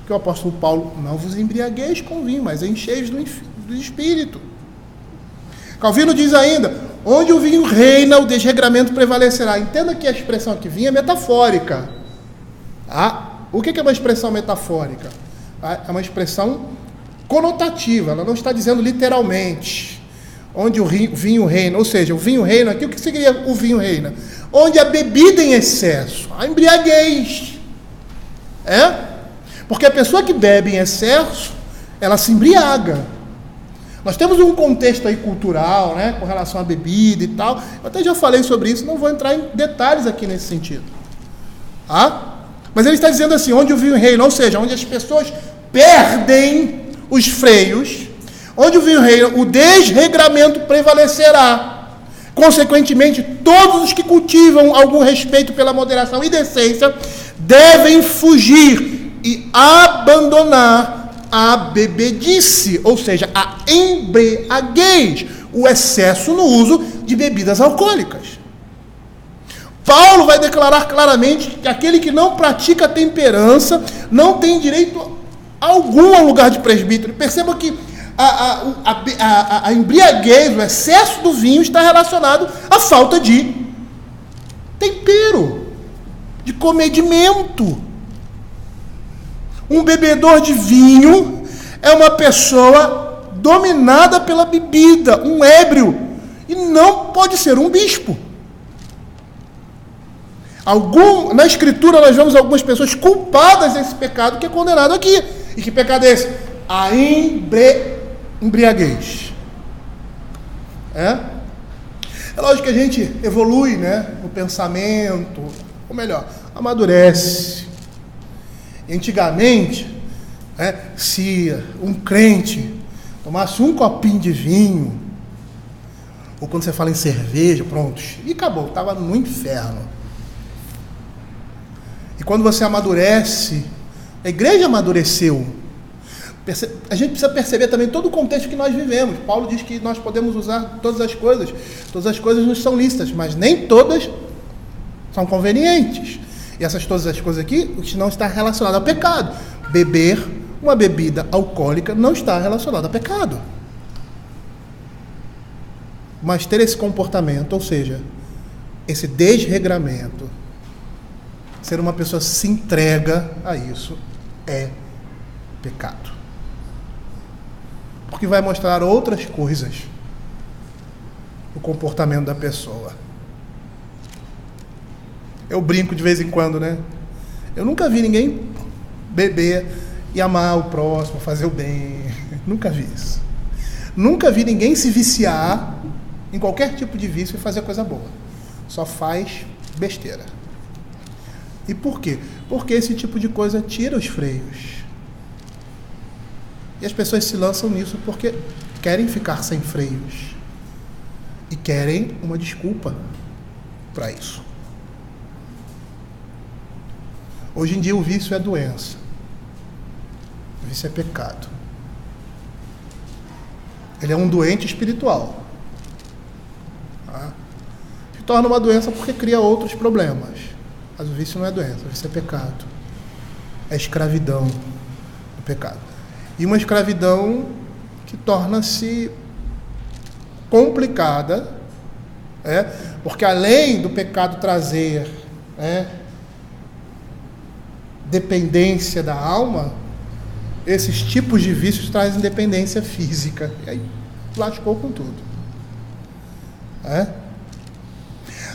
Speaker 1: que o apóstolo Paulo, não vos embriagueis com vinho, mas encheis do Espírito. Calvino diz ainda, onde o vinho reina, o desregramento prevalecerá. Entenda que a expressão aqui, vinho, é metafórica. O que é uma expressão metafórica? É uma expressão conotativa, ela não está dizendo literalmente. Onde o vinho reina, ou seja, o vinho reina, aqui o que seria o vinho reina? Onde a bebida em excesso, a embriaguez. Porque a pessoa que bebe em excesso, ela se embriaga. Nós temos um contexto aí cultural, com relação à bebida e tal. Eu até já falei sobre isso, não vou entrar em detalhes aqui nesse sentido. Mas ele está dizendo assim, onde o vinho reina, ou seja, onde as pessoas perdem os freios, onde o vinho reina, o desregramento prevalecerá. Consequentemente, todos os que cultivam algum respeito pela moderação e decência devem fugir e abandonar a bebedice, ou seja, a embriaguez, o excesso no uso de bebidas alcoólicas. Paulo vai declarar claramente que aquele que não pratica a temperança não tem direito algum ao lugar de presbítero. Perceba que a embriaguez, o excesso do vinho está relacionado à falta de tempero, de comedimento. Um bebedor de vinho é uma pessoa dominada pela bebida, um ébrio, e não pode ser um bispo. Na Escritura nós vemos algumas pessoas culpadas desse pecado que é condenado aqui. E que pecado é esse? A embriaguez. É lógico que a gente evolui, no pensamento, ou melhor, amadurece. Antigamente, se um crente tomasse um copinho de vinho, ou quando você fala em cerveja, pronto, e acabou, estava no inferno. E quando você amadurece, a igreja amadureceu. A gente precisa perceber também todo o contexto que nós vivemos. Paulo diz que nós podemos usar todas as coisas nos são lícitas, mas nem todas são convenientes. E todas as coisas aqui não está relacionado ao pecado. Beber uma bebida alcoólica não está relacionado a pecado. Mas ter esse comportamento, ou seja, esse desregramento, ser uma pessoa que se entrega a isso, é pecado. Porque vai mostrar outras coisas no comportamento da pessoa. Eu brinco de vez em quando, Eu nunca vi ninguém beber e amar o próximo, fazer o bem. Nunca vi isso. Nunca vi ninguém se viciar em qualquer tipo de vício e fazer coisa boa. Só faz besteira. E por quê? Porque esse tipo de coisa tira os freios. E as pessoas se lançam nisso porque querem ficar sem freios. E querem uma desculpa para isso. Hoje em dia o vício é doença. O vício é pecado. Ele é um doente espiritual. Se torna uma doença porque cria outros problemas. Mas o vício não é doença, o vício é pecado. É escravidão do pecado. E uma escravidão que torna-se complicada, porque além do pecado trazer dependência da alma, esses tipos de vícios trazem dependência física. E aí lascou com tudo.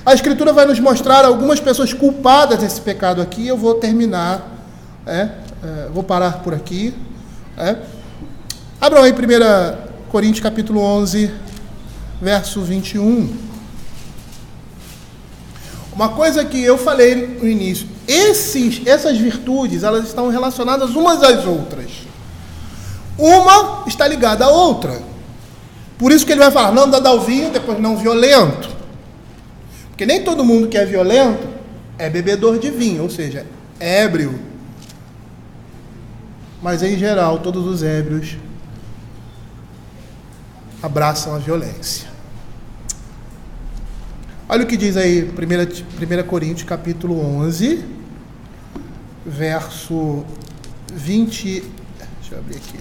Speaker 1: A Escritura vai nos mostrar algumas pessoas culpadas desse pecado aqui. Eu vou terminar, vou parar por aqui. Abram aí 1 Coríntios capítulo 11, verso 21. Uma coisa que eu falei no início, essas virtudes, elas estão relacionadas umas às outras. Uma está ligada à outra. Por isso que ele vai falar, não dá ao vinho, depois não violento. Porque nem todo mundo que é violento é bebedor de vinho, ou seja, ébrio. Mas em geral, todos os ébrios abraçam a violência. Olha o que diz aí 1 Coríntios capítulo 11, verso 20, deixa eu abrir aqui,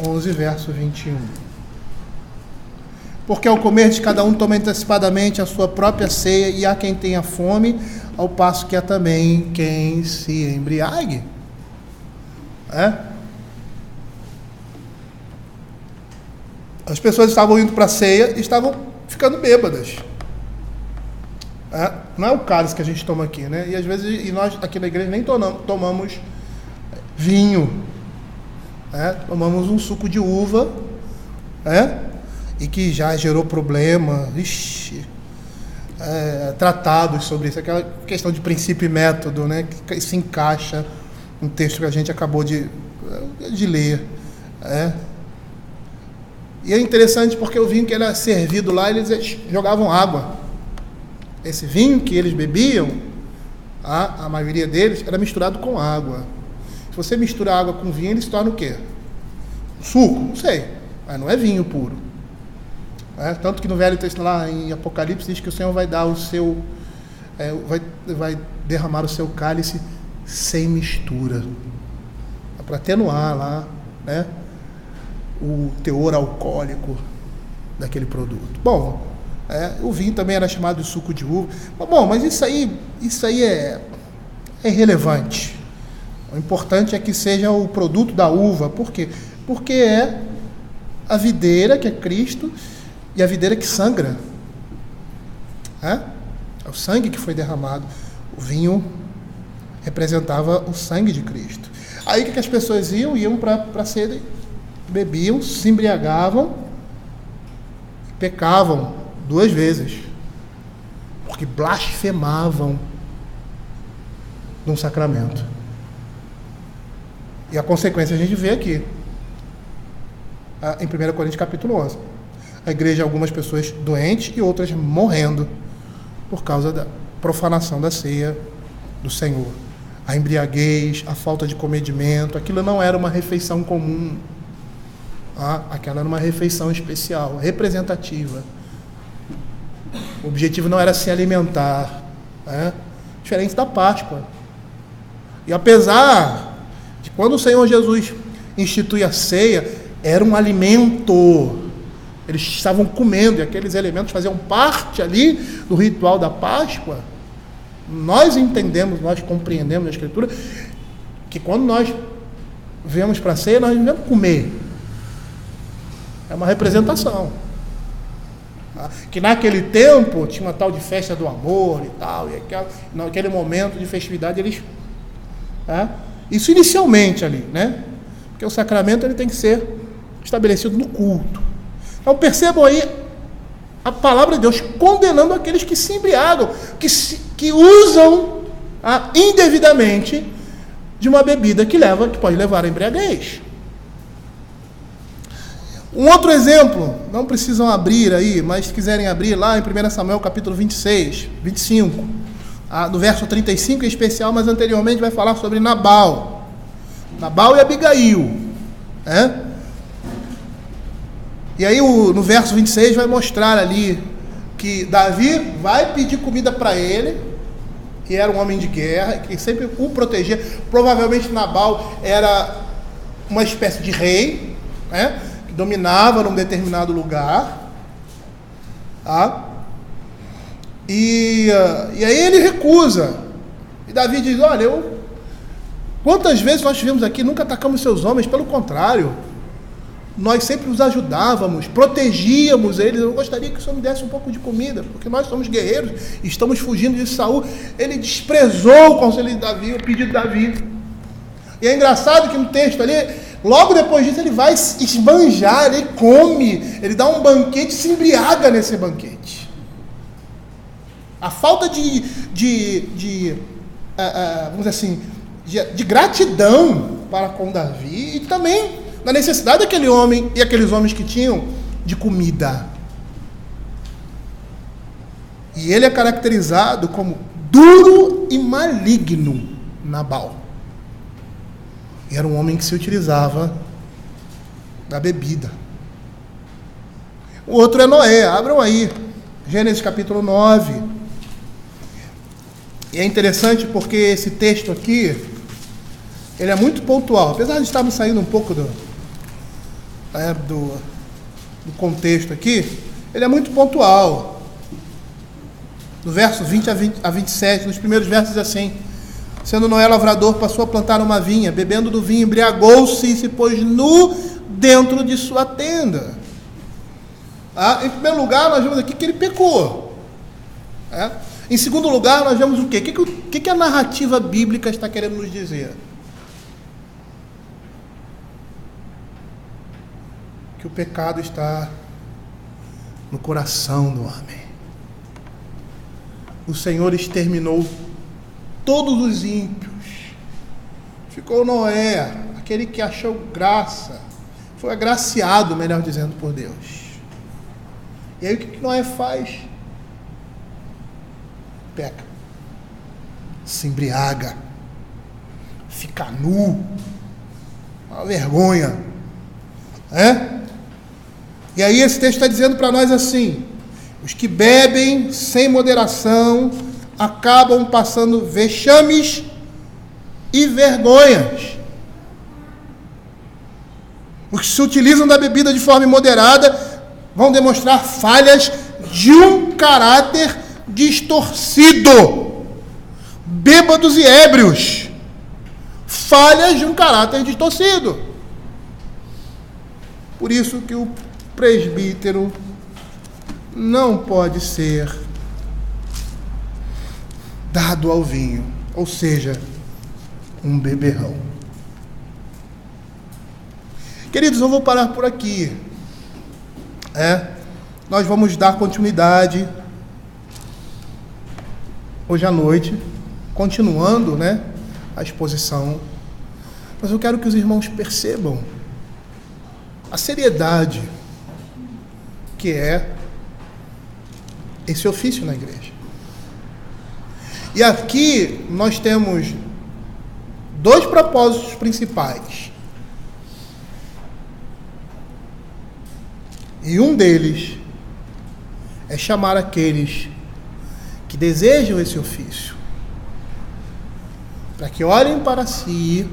Speaker 1: 11, verso 21. Porque ao comer de cada um toma antecipadamente a sua própria ceia, e há quem tenha fome, ao passo que há também quem se embriague. As pessoas estavam indo para a ceia e estavam ficando bêbadas. Não é o cálice que a gente toma aqui, né? E às vezes nós aqui na igreja nem tomamos vinho, tomamos um suco de uva, e que já gerou problema, tratados sobre isso, aquela questão de princípio e método, né? Que se encaixa no texto que a gente acabou de ler. E é interessante porque o vinho que era servido lá, eles jogavam água. Esse vinho que eles bebiam, a maioria deles, era misturado com água. Se você mistura água com vinho, ele se torna o quê? Suco? Não sei. Mas não é vinho puro. Tanto que no Velho Testamento, lá em Apocalipse, diz que o Senhor vai dar o seu... vai derramar o seu cálice sem mistura. Para atenuar lá, o teor alcoólico daquele produto. Bom, o vinho também era chamado de suco de uva. Bom, mas isso aí é irrelevante. O importante é que seja o produto da uva. Por quê? Porque é a videira, que é Cristo, e a videira que sangra. É o sangue que foi derramado. O vinho representava o sangue de Cristo. Aí o que as pessoas iam para a ceia, bebiam, se embriagavam e pecavam 2 vezes, porque blasfemavam de um sacramento. E a consequência a gente vê aqui, em 1 Coríntios capítulo 11. A igreja, algumas pessoas doentes e outras morrendo por causa da profanação da ceia do Senhor. A embriaguez, a falta de comedimento, aquilo não era uma refeição comum. Aquela era uma refeição especial, representativa. O objetivo não era se alimentar, diferente da Páscoa. E apesar de quando o Senhor Jesus institui a ceia, era um alimento. Eles estavam comendo, e aqueles elementos faziam parte ali do ritual da Páscoa. Nós entendemos, nós compreendemos a Escritura, que quando nós viemos para a ceia, nós não viemos comer. É uma representação. Que naquele tempo tinha uma tal de festa do amor e tal, e naquele momento de festividade eles... Isso inicialmente ali, né? Porque o sacramento ele tem que ser estabelecido no culto. Então percebam aí a palavra de Deus condenando aqueles que se embriagam, que usam indevidamente de uma bebida que pode levar à embriaguez. Um outro exemplo, não precisam abrir aí, mas se quiserem abrir lá em 1 Samuel capítulo 25, no verso 35 em especial, mas anteriormente vai falar sobre Nabal e Abigail, E aí no verso 26 vai mostrar ali que Davi vai pedir comida para ele, que era um homem de guerra, que sempre o protegia. Provavelmente Nabal era uma espécie de rei, né, que dominava num determinado lugar, tá? E aí ele recusa. E Davi diz: olha, quantas vezes nós estivemos aqui, nunca atacamos seus homens, pelo contrário, nós sempre os ajudávamos, protegíamos eles. Eu gostaria que o Senhor me desse um pouco de comida, porque nós somos guerreiros e estamos fugindo de Saul. Ele desprezou o conselho de Davi, o pedido de Davi. E é engraçado que no texto ali, logo depois disso, ele vai esbanjar, ele come, ele dá um banquete, se embriaga nesse banquete. A falta vamos dizer assim, de gratidão para com Davi, e também na necessidade daquele homem e aqueles homens que tinham de comida. E ele é caracterizado como duro e maligno, Nabal. E era um homem que se utilizava da bebida. O outro é Noé. Abram aí, Gênesis capítulo 9. E é interessante porque esse texto aqui, ele é muito pontual. Apesar de estarmos saindo um pouco do contexto aqui, ele é muito pontual. No verso 20 a 27, nos primeiros versos assim: sendo Noé lavrador, passou a plantar uma vinha, bebendo do vinho, embriagou-se e se pôs nu dentro de sua tenda. Em primeiro lugar, nós vemos aqui que ele pecou. Em segundo lugar, nós vemos o quê? O que a narrativa bíblica está querendo nos dizer? Que o pecado está no coração do homem. O Senhor exterminou todos os ímpios. Ficou Noé, aquele que achou graça, foi agraciado, melhor dizendo, por Deus. E aí o que Noé faz? Peca, se embriaga, fica nu, uma vergonha, E aí esse texto está dizendo para nós assim: os que bebem sem moderação acabam passando vexames e vergonhas. Os que se utilizam da bebida de forma imoderada vão demonstrar falhas de um caráter distorcido. Bêbados e ébrios, falhas de um caráter distorcido. Por isso que o presbítero não pode ser dado ao vinho, ou seja, um beberrão. Queridos, eu vou parar por aqui. Nós vamos dar continuidade hoje à noite, continuando, a exposição. Mas eu quero que os irmãos percebam a seriedade que é esse ofício na igreja. E aqui nós temos dois propósitos principais. E um deles é chamar aqueles que desejam esse ofício para que olhem para si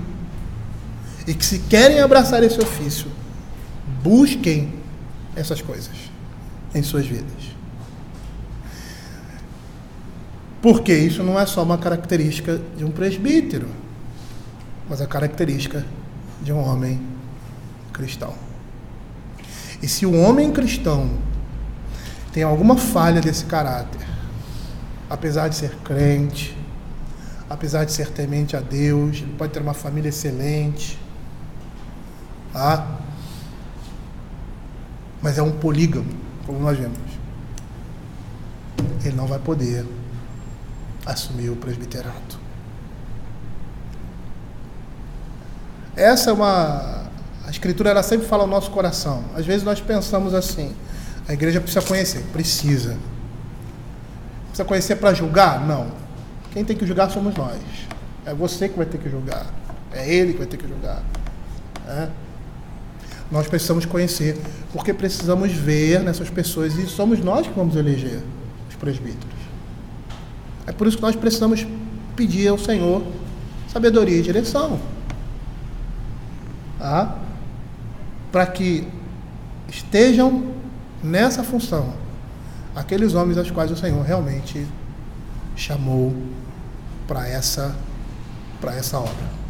Speaker 1: e que, se querem abraçar esse ofício, busquem essas coisas em suas vidas. Porque isso não é só uma característica de um presbítero, mas a característica de um homem cristão. E se o homem cristão tem alguma falha desse caráter, apesar de ser crente, apesar de ser temente a Deus, ele pode ter uma família excelente, mas é um polígamo, como nós vemos, ele não vai poder assumir o presbiterato. Essa é a Escritura, ela sempre fala ao nosso coração. Às vezes nós pensamos assim: a igreja precisa conhecer. Precisa conhecer para julgar? Não. Quem tem que julgar somos nós. É você que vai ter que julgar. É ele que vai ter que julgar. Nós precisamos conhecer, porque precisamos ver nessas pessoas, e somos nós que vamos eleger os presbíteros. É por isso que nós precisamos pedir ao Senhor sabedoria e direção. para que estejam nessa função aqueles homens aos quais o Senhor realmente chamou para essa obra.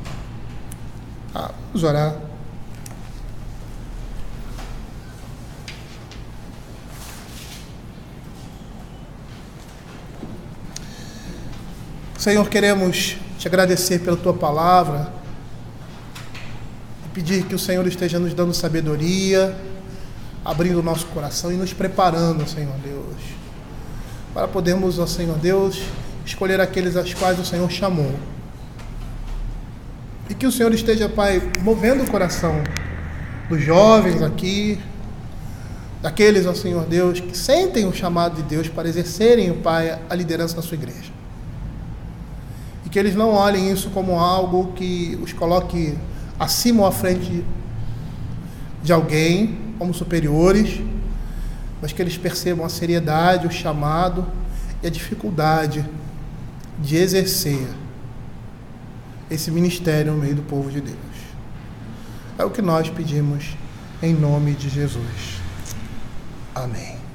Speaker 1: Vamos orar. Senhor, queremos te agradecer pela tua palavra e pedir que o Senhor esteja nos dando sabedoria, abrindo o nosso coração e nos preparando, Senhor Deus, para podermos, ó Senhor Deus, escolher aqueles aos quais o Senhor chamou. E que o Senhor esteja, Pai, movendo o coração dos jovens aqui, daqueles, ó Senhor Deus, que sentem o chamado de Deus para exercerem, Pai, a liderança da sua igreja. E que eles não olhem isso como algo que os coloque acima ou à frente de alguém, como superiores, mas que eles percebam a seriedade, o chamado e a dificuldade de exercer esse ministério no meio do povo de Deus. É o que nós pedimos em nome de Jesus. Amém.